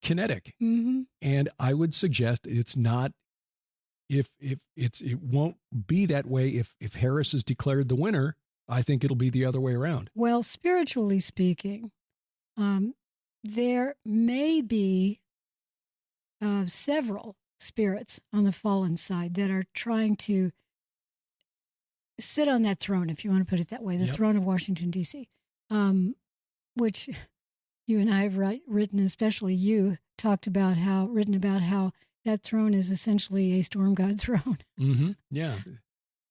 kinetic. And I would suggest it's not, it won't be that way if Harris is declared the winner. I think it'll be the other way around. Well, spiritually speaking, there may be several spirits on the fallen side that are trying to sit on that throne, if you want to put it that way, the throne of Washington, D.C., which you and I have written, especially you, written about how that throne is essentially a storm god throne. Yeah.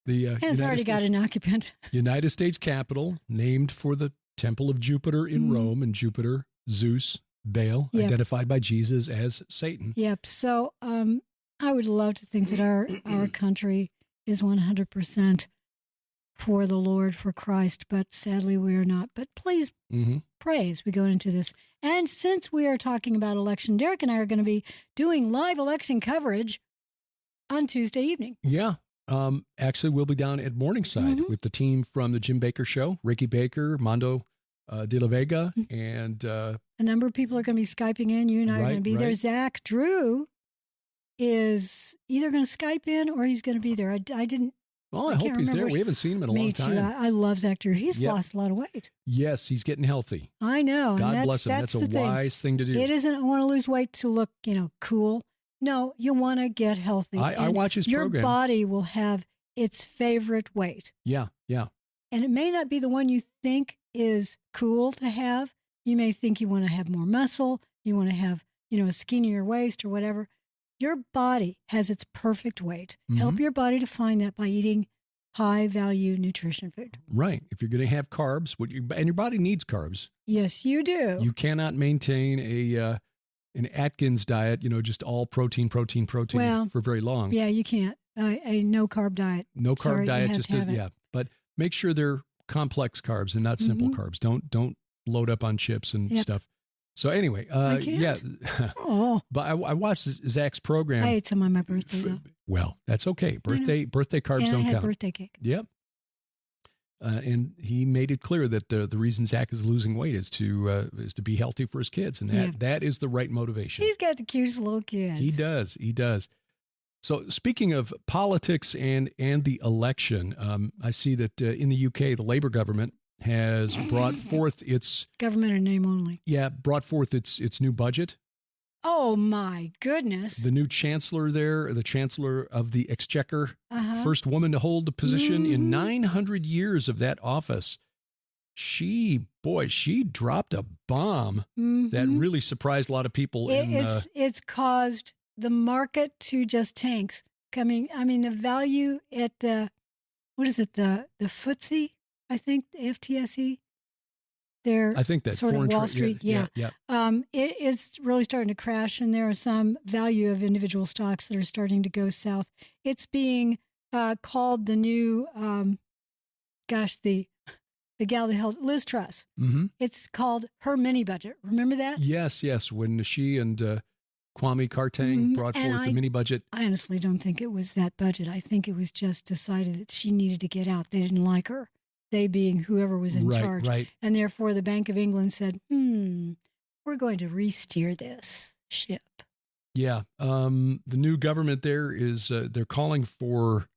And it's already got an occupant. United States Capitol, named for the temple of Jupiter in Rome, and Jupiter, Zeus, Baal, identified by Jesus as Satan. Yep. So I would love to think that our country is 100% for the Lord, for Christ, but sadly we are not. But please pray as we go into this. And since we are talking about election, Derek and I are going to be doing live election coverage on Tuesday evening. Yeah. Actually, we'll be down at Morningside with the team from the Jim Baker Show, Ricky Baker, Mondo de la Vega, and a number of people are going to be Skyping in. You and I are going to be there. Zach Drew is either going to Skype in or he's going to be there. I didn't. Well, I hope he's there. We haven't seen him in a long time. Me too. I love Zach Drew. He's lost a lot of weight. Yes, he's getting healthy. I know. God bless him. That's a wise thing to do. It isn't, I want to lose weight to look, cool. No, you want to get healthy. I watch his program. Your body will have its favorite weight. Yeah, yeah. And it may not be the one you think is cool to have. You may think you want to have more muscle. You want to have, a skinnier waist or whatever. Your body has its perfect weight. Help your body to find that by eating high-value nutrition food. Right. If you're going to have carbs, and your body needs carbs. Yes, you do. You cannot maintain an Atkins diet, just all protein for very long. Yeah, you can't. A no-carb diet. No-carb diet just does, But make sure they're complex carbs and not simple carbs. Don't load up on chips and stuff. So anyway, but I watched Zach's program. I ate some on my birthday, though. Well, that's okay. Birthday carbs don't count. Birthday cake. Yep. And he made it clear that the reason Zach is losing weight is to be healthy for his kids, and that is the right motivation. He's got the cutest little kids. He does. So speaking of politics and the election, I see that in the UK, the Labour government has brought forth its government in name only. Yeah, brought forth its new budget. Oh my goodness! The new chancellor there, the chancellor of the Exchequer, first woman to hold the position in 900 years of that office. she dropped a bomb that really surprised a lot of people. It's caused the market to just tanks coming. I mean, the value at the FTSE, I think, the FTSE. I think that's sort of Wall Street. Yeah. It is really starting to crash, and there are some value of individual stocks that are starting to go south. It's being called the new, the gal that held Liz Truss. Mm-hmm. It's called her mini budget. Remember that? Yes. When she and Kwame Kwarteng brought forth the mini budget. I honestly don't think it was that budget. I think it was just decided that she needed to get out. They didn't like her. They being whoever was in charge. Right. And therefore the Bank of England said, we're going to re-steer this ship. Yeah. The new government there is, they're calling for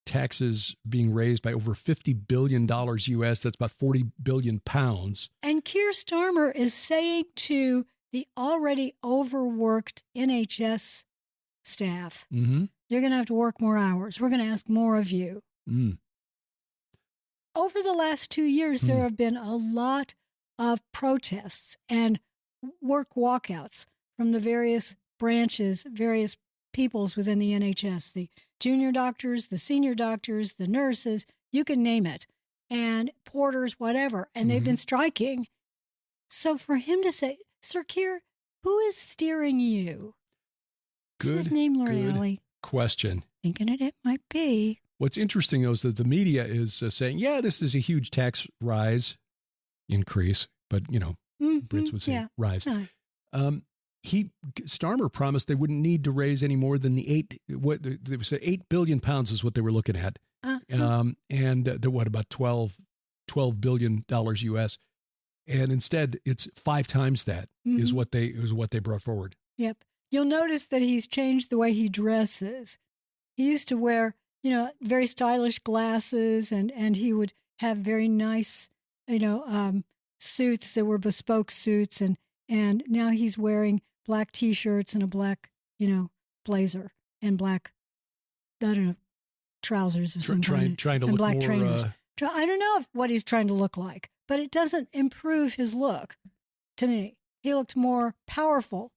taxes being raised by over $50 billion US. That's about 40 billion pounds. And Keir Starmer is saying to the already overworked NHS staff, you're going to have to work more hours. We're going to ask more of you. Over the last 2 years, there have been a lot of protests and work walkouts from the various branches, various peoples within the NHS, the junior doctors, the senior doctors, the nurses, you can name it, and porters, whatever. And they've been striking. So for him to say, Sir Keir, who is steering you? Is his name Lorelli? Question. Thinking it might be. What's interesting, though, is that the media is saying, this is a huge tax increase, but, Brits would say rise. Starmer promised they wouldn't need to raise any more than they said 8 billion pounds is what they were looking at. And they're about $12 billion US. And instead, it's 5 times that is what they brought forward. Yep. You'll notice that he's changed the way he dresses. He used to wear very stylish glasses, and he would have very nice, suits that were bespoke suits, and now he's wearing black T-shirts and a black, blazer and black, trousers of some kind, trying to and look black more, trainers. I don't know what he's trying to look like, but it doesn't improve his look. To me, he looked more powerful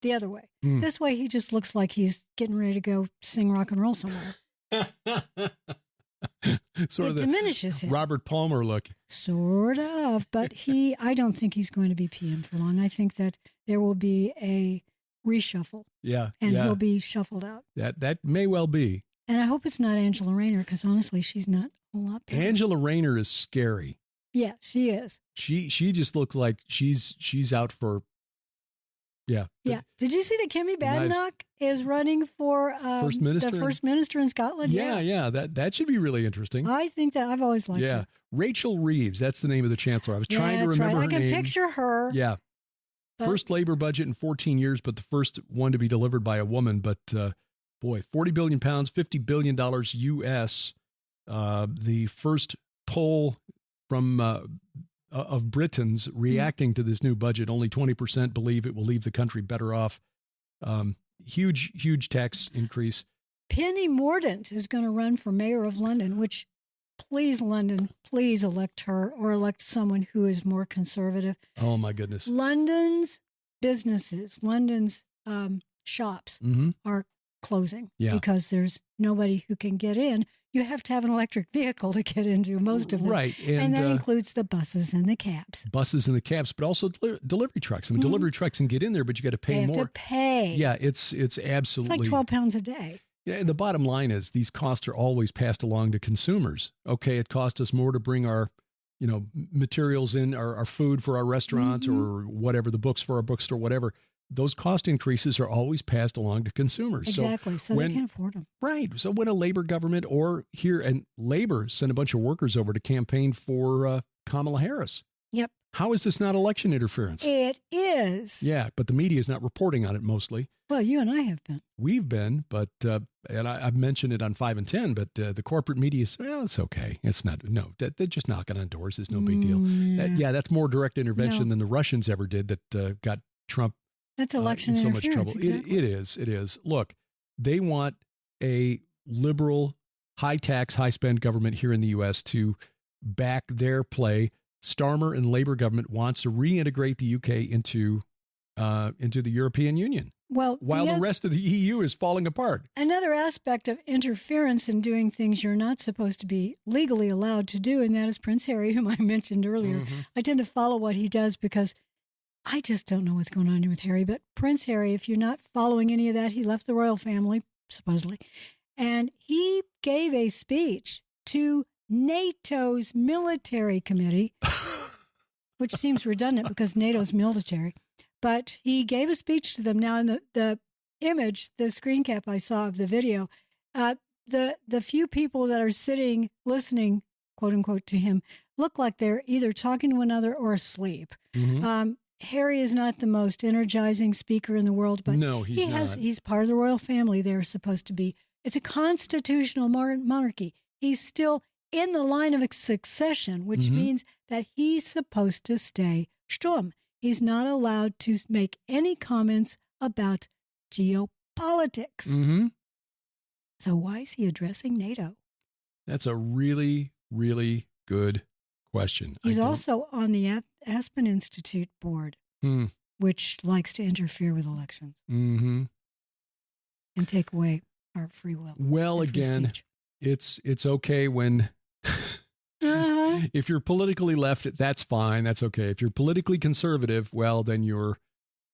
the other way. This way, he just looks like he's getting ready to go sing rock and roll somewhere. It diminishes him. Robert Palmer look. Sort of, but I don't think he's going to be PM for long. I think that there will be a reshuffle. Yeah. And he'll be shuffled out. That may well be. And I hope it's not Angela Rayner, because honestly, she's not a lot better. Angela Rayner is scary. Yeah, she is. She just looks like she's out for. Yeah. Yeah. Did you see that Kemi Badenoch is running for the first minister in Scotland? Yeah. That should be really interesting. I think that I've always liked her. Rachel Reeves. That's the name of the chancellor. I was trying to remember her name. I can picture her. Yeah. First labor budget in 14 years, but the first one to be delivered by a woman. But 40 billion pounds, $50 billion US. The first poll from of Britons reacting to this new budget, only 20% believe it will leave the country better off. Huge tax increase. Penny Mordaunt is going to run for mayor of London, which, please, London, please elect her or elect someone who is more conservative. Oh, my goodness. London's businesses, London's shops are closing because there's nobody who can get in. You have to have an electric vehicle to get into most of them. Right. And that includes the buses and the cabs. But also delivery trucks. I mean, delivery trucks can get in there, but you got to pay more. You have to pay. Yeah, it's absolutely. It's like £12 a day. Yeah, and the bottom line is these costs are always passed along to consumers. Okay, it cost us more to bring our, materials in, our food for our restaurant or whatever, the books for our bookstore, whatever. Those cost increases are always passed along to consumers. Exactly. So they can afford them. Right. So when a labor government and labor send a bunch of workers over to campaign for Kamala Harris. Yep. How is this not election interference? It is. Yeah, but the media is not reporting on it mostly. Well, you and I have been. We've been, but, and I've mentioned it on 5 and 10, but the corporate media is, it's okay. It's not, they're just knocking on doors. It's no big deal. Yeah. That's more direct intervention than the Russians ever did that got Trump That's election in so interference. much trouble. Exactly. It is. Look, they want a liberal, high tax, high spend government here in the U.S. to back their play. Starmer and Labour government wants to reintegrate the UK into the European Union. Well, while the rest of the EU is falling apart. Another aspect of interference in doing things you're not supposed to be legally allowed to do, and that is Prince Harry, whom I mentioned earlier. Mm-hmm. I tend to follow what he does because I just don't know what's going on with Harry. But Prince Harry, if you're not following any of that, he left the royal family, supposedly, and he gave a speech to NATO's military committee, which seems redundant because NATO's military. But he gave a speech to them. Now, in the image, the screen cap I saw of the video, the few people that are sitting, listening, quote unquote, to him, look like they're either talking to one another or asleep. Mm-hmm. Harry is not the most energizing speaker in the world, but no, he's part of the royal family. They're supposed to be. It's a constitutional monarchy. He's still in the line of succession, which mm-hmm. means that he's supposed to stay Sturm. He's not allowed to make any comments about geopolitics. Mm-hmm. So why is he addressing NATO? That's a really, really good question. He's also on the Aspen Institute board, which likes to interfere with elections mm-hmm. and take away our free will. Well, again, it's okay when... If you're politically left, that's fine. That's okay. If you're politically conservative, well, then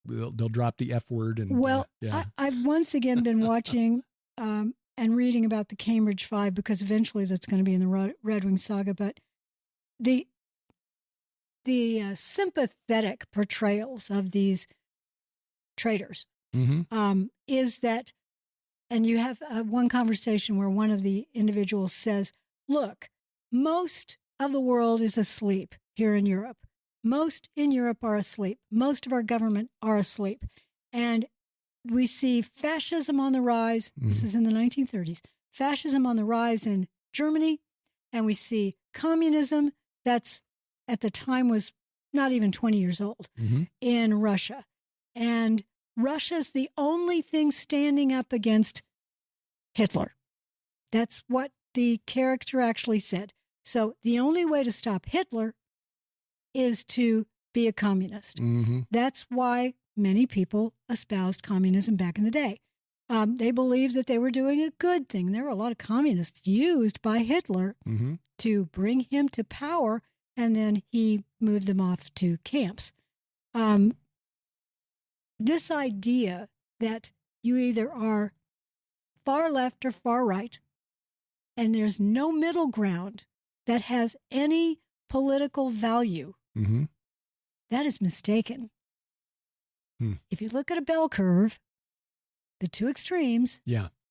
they'll drop the F word. And yeah. I've once again been watching and reading about the Cambridge Five because eventually that's going to be in the Red Wing saga. But the sympathetic portrayals of these traitors mm-hmm. Is that, and you have one conversation where one of the individuals says, "Look, most of the world is asleep here in Europe. Most in Europe are asleep. Most of our government are asleep. And we see fascism on the rise." Mm-hmm. This is in the 1930s. Fascism on the rise in Germany. And we see communism that's at the time was not even 20 years old mm-hmm. in Russia. And Russia's the only thing standing up against Hitler. That's what the character actually said. So the only way to stop Hitler is to be a communist. Mm-hmm. That's why many people espoused communism back in the day. They believed that they were doing a good thing. There were a lot of communists used by Hitler mm-hmm. to bring him to power, and then he moved them off to camps. This idea that you either are far left or far right, and there's no middle ground that has any political value, mm-hmm. that is mistaken. If you look at a bell curve, the two extremes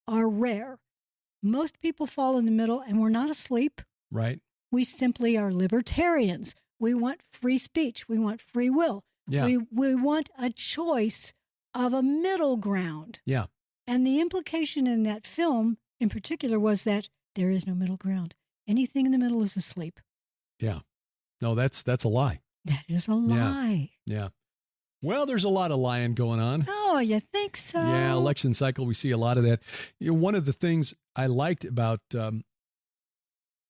are rare. Most people fall in the middle, and we're not asleep. Right. We simply are libertarians. We want free speech. We want free will. Yeah. We want a choice of a middle ground. Yeah. And the implication in that film in particular was that there is no middle ground. Anything in the middle is asleep. Yeah. No, that's a lie. That is a lie. Yeah. Well, there's a lot of lying going on. Oh, you think so? Yeah, election cycle, we see a lot of that. You know, one of the things I liked about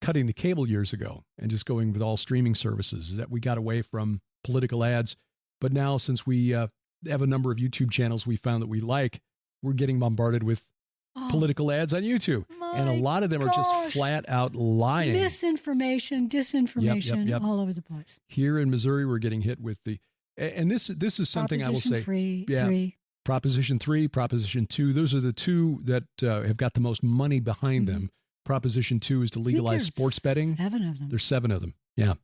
cutting the cable years ago and just going with all streaming services is that we got away from political ads. But now, since we have a number of YouTube channels we found that we like, we're getting bombarded with political ads on YouTube. And a lot of them are just flat out lying. Misinformation, disinformation, Yep. all over the place. Here in Missouri, we're getting hit with and this is something I will say. Proposition 3, Proposition 2. Those are the two that have got the most money behind them. Proposition 2 is to legalize sports betting. 7 of them. There's 7 of them. Yeah.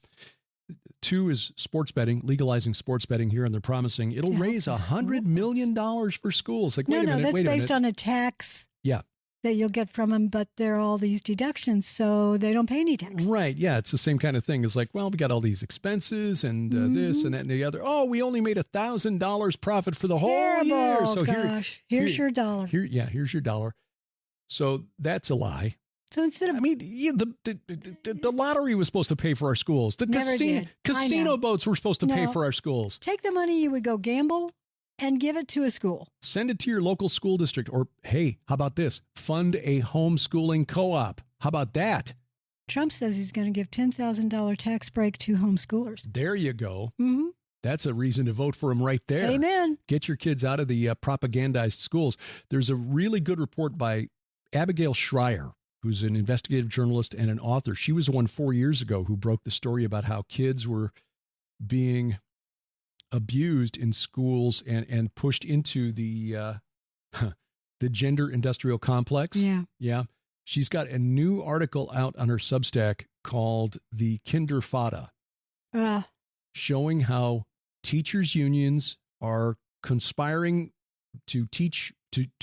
2 is sports betting, legalizing sports betting here, and they're promising it'll raise $100 million for schools. Like, wait a minute, that's based on a tax. Yeah. That you'll get from them, but there are all these deductions, so they don't pay any tax. Right, yeah, it's the same kind of thing. It's like, well, we got all these expenses and this and that and the other. Oh, we only made $1,000 profit for the whole year. So here's your dollar. Here's your dollar. So that's a lie. So instead of, the lottery was supposed to pay for our schools. The casino boats were supposed to pay for our schools. Take the money you would go gamble and give it to a school. Send it to your local school district. Or, hey, how about this? Fund a homeschooling co-op. How about that? Trump says he's going to give $10,000 tax break to homeschoolers. There you go. Mm-hmm. That's a reason to vote for him right there. Amen. Get your kids out of the propagandized schools. There's a really good report by Abigail Schreier, who's an investigative journalist and an author. She was the one 4 years ago who broke the story about how kids were being abused in schools and pushed into the gender industrial complex. Yeah. She's got a new article out on her Substack called The Kinderfada, showing how teachers' unions are conspiring to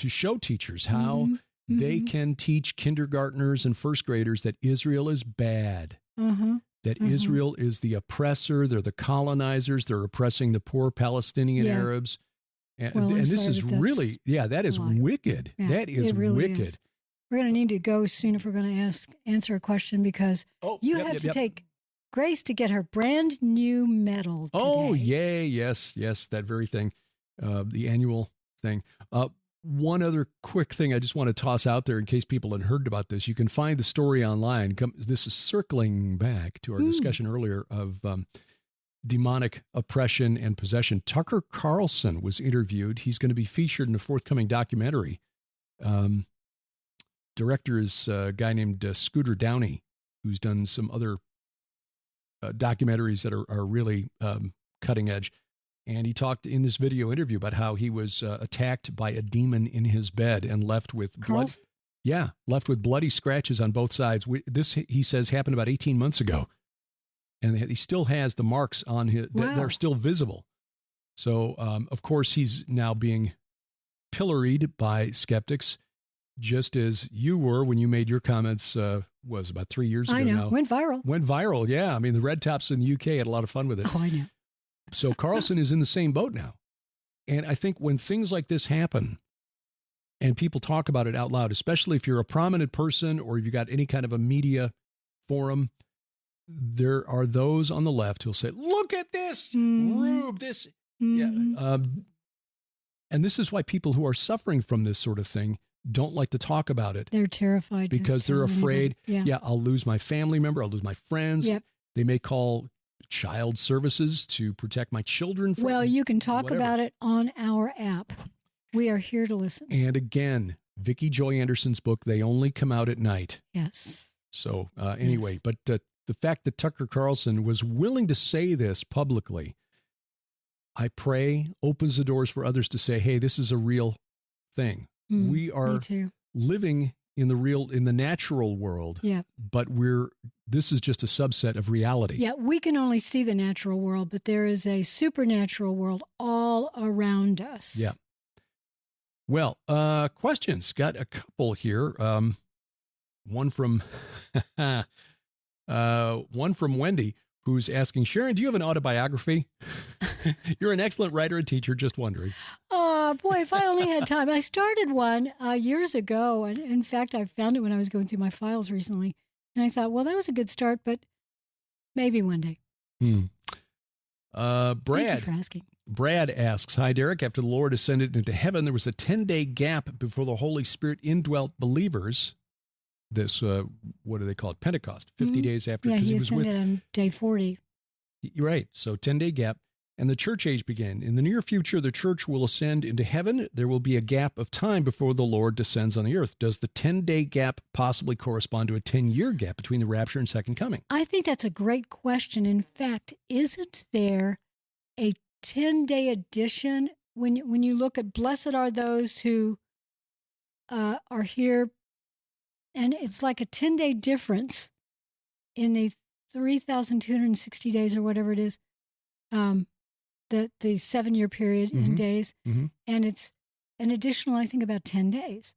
show teachers how they can teach kindergartners and first graders that Israel is bad, that Israel is the oppressor, they're the colonizers, they're oppressing the poor Palestinian Arabs. And, this is really, that is wicked. Yeah, that is really wicked. Is. We're going to need to go soon if we're going to answer a question because you have to take Grace to get her brand new medal today. Oh, yay. Yes, that very thing, the annual thing. One other quick thing I just want to toss out there in case people hadn't heard about this. You can find the story online. This is circling back to our discussion earlier of demonic oppression and possession. Tucker Carlson was interviewed. He's going to be featured in a forthcoming documentary. Director is a guy named Scooter Downey, who's done some other documentaries that are really cutting edge. And he talked in this video interview about how he was attacked by a demon in his bed and left with bloody scratches on both sides. This, he says, happened about 18 months ago. And he still has the marks on his, they're still visible. So, of course, he's now being pilloried by skeptics, just as you were when you made your comments, was about 3 years ago now. Went viral, yeah. I mean, the Red Tops in the UK had a lot of fun with it. Oh, I know. So Carlson is in the same boat now. And I think when things like this happen and people talk about it out loud, especially if you're a prominent person or if you got any kind of a media forum, there are those on the left who'll say, look at this, Rube, this. Yeah. And this is why people who are suffering from this sort of thing don't like to talk about it. They're terrified. Because they're afraid, I'll lose my family member, I'll lose my friends. Yep. They may call child services to protect my children. Well, you can talk about it on our app. We are here to listen. And again, Vicki Joy Anderson's book, They Only Come Out at Night. Yes. So anyway, but the fact that Tucker Carlson was willing to say this publicly, I pray opens the doors for others to say, hey, this is a real thing. We are living in the natural world, but this is just a subset of reality. Yeah, we can only see the natural world, but there is a supernatural world all around us. Yeah. Well, questions. Got a couple here. One from Wendy, who's asking, Sharon, do you have an autobiography? You're an excellent writer and teacher, just wondering. Oh, boy, if I only had time. I started one years ago. And in fact, I found it when I was going through my files recently. And I thought, well, that was a good start, but maybe one day. Brad. Thank you for asking. Brad asks, hi, Derek. After the Lord ascended into heaven, there was a 10-day gap before the Holy Spirit indwelt believers. This, what do they call it? Pentecost, 50 days after. Yeah, he ascended on day 40. Right. So 10-day gap. And the church age began. In the near future, the church will ascend into heaven. There will be a gap of time before the Lord descends on the earth. Does the 10-day gap possibly correspond to a 10-year gap between the rapture and second coming? I think that's a great question. In fact, isn't there a 10-day addition when you look at blessed are those who are here, and it's like a 10-day difference in the 3,260 days or whatever it is, the 7-year period in days, and it's an additional, I think, about 10 days.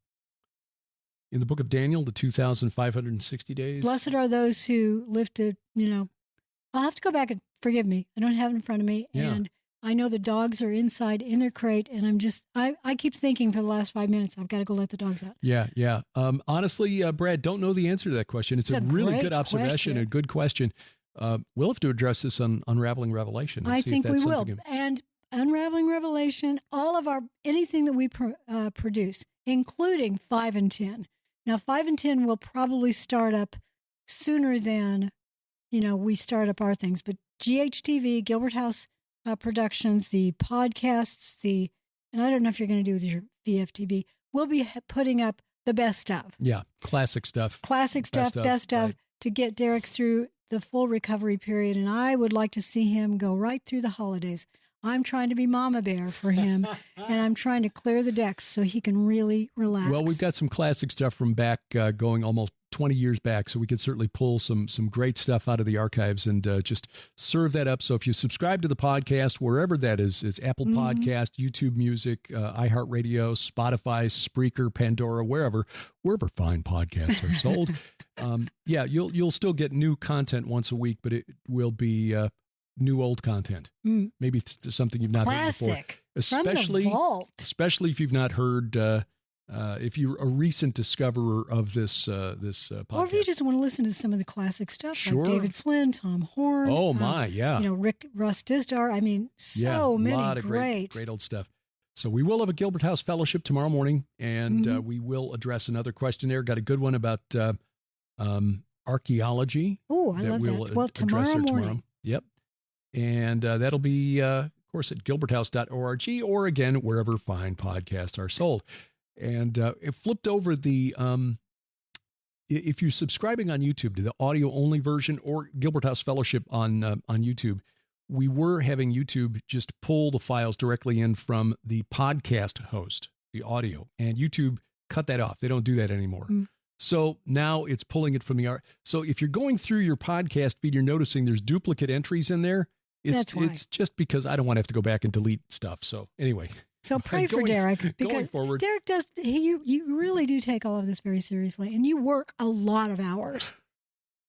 In the book of Daniel, the 2,560 days. Blessed are those who live to, I'll have to go back and forgive me. I don't have it in front of me. Yeah. And I know the dogs are inside in their crate, and I keep thinking for the last 5 minutes, I've got to go let the dogs out. Yeah. Honestly, Brad, don't know the answer to that question. It's a really good observation, a good question. We'll have to address this on Unraveling Revelation. I think we will. And Unraveling Revelation, anything that we produce, including 5 and 10. Now, 5 and 10 will probably start up sooner than, we start up our things. But GHTV, Gilbert House Productions, the podcasts, and I don't know if you're going to do with your VFTB, we'll be putting up the best of. Yeah, classic stuff. Best of, right. To get Derek through the full recovery period. And I would like to see him go right through the holidays. I'm trying to be mama bear for him, and I'm trying to clear the decks so he can really relax. Well, we've got some classic stuff from back going almost 20 years back, so we could certainly pull some great stuff out of the archives and just serve that up. So if you subscribe to the podcast, wherever that is, it's Apple Podcast, YouTube Music, iHeartRadio, Spotify, Spreaker, Pandora, wherever fine podcasts are sold. You'll still get new content once a week, but it will be new old content. Maybe something you've not heard before. From the vault. Especially if you've not heard if you're a recent discoverer of this podcast. Or if you just want to listen to some of the classic stuff, sure. like David Flynn, Tom Horn. Oh, my, yeah. Russ Dizdar. I mean, many great old stuff. So we will have a Gilbert House Fellowship tomorrow morning, and we will address another question there. Got a good one about archaeology. Oh, I love that. Well, tomorrow morning. Yep. And that'll be, of course, at gilberthouse.org or, again, wherever fine podcasts are sold. And it flipped over the, if you're subscribing on YouTube to the audio-only version or Gilbert House Fellowship on YouTube, we were having YouTube just pull the files directly in from the podcast host, the audio, and YouTube cut that off. They don't do that anymore. So now it's pulling it from the art. So if you're going through your podcast feed, you're noticing there's duplicate entries in there. That's why. It's just because I don't want to have to go back and delete stuff. So anyway. So pray for Derek, because forward, Derek does. You really do take all of this very seriously, and you work a lot of hours.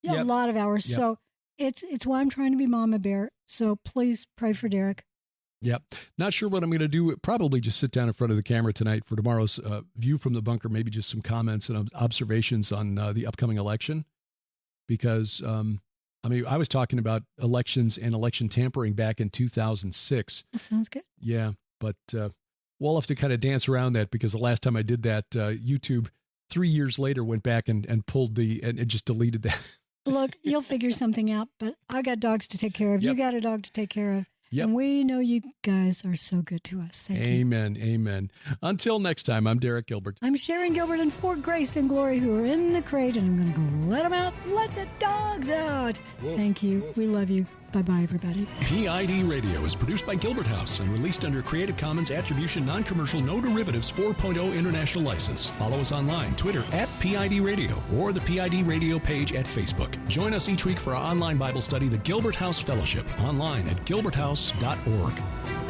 A lot of hours. Yep. So it's why I'm trying to be mama bear. So please pray for Derek. Yep. Not sure what I'm going to do. Probably just sit down in front of the camera tonight for tomorrow's View from the Bunker. Maybe just some comments and observations on the upcoming election, because I was talking about elections and election tampering back in 2006. That sounds good. Yeah, but we'll have to kind of dance around that, because the last time I did that, YouTube 3 years later went back and pulled and just deleted that. Look, you'll figure something out, but I got dogs to take care of. Yep. You got a dog to take care of. Yep. And we know you guys are so good to us. Thank you. Amen. Until next time, I'm Derek Gilbert. I'm Sharon Gilbert, and for Grace and Glory, who are in the crate, and I'm going to go let them out. Let the dogs out. Whoa. Thank you. Whoa. We love you. Bye-bye, everybody. PID Radio is produced by Gilbert House and released under Creative Commons Attribution Non-Commercial No Derivatives 4.0 International License. Follow us online, Twitter @PID Radio, or the PID Radio page at Facebook. Join us each week for our online Bible study, the Gilbert House Fellowship, online at gilberthouse.org.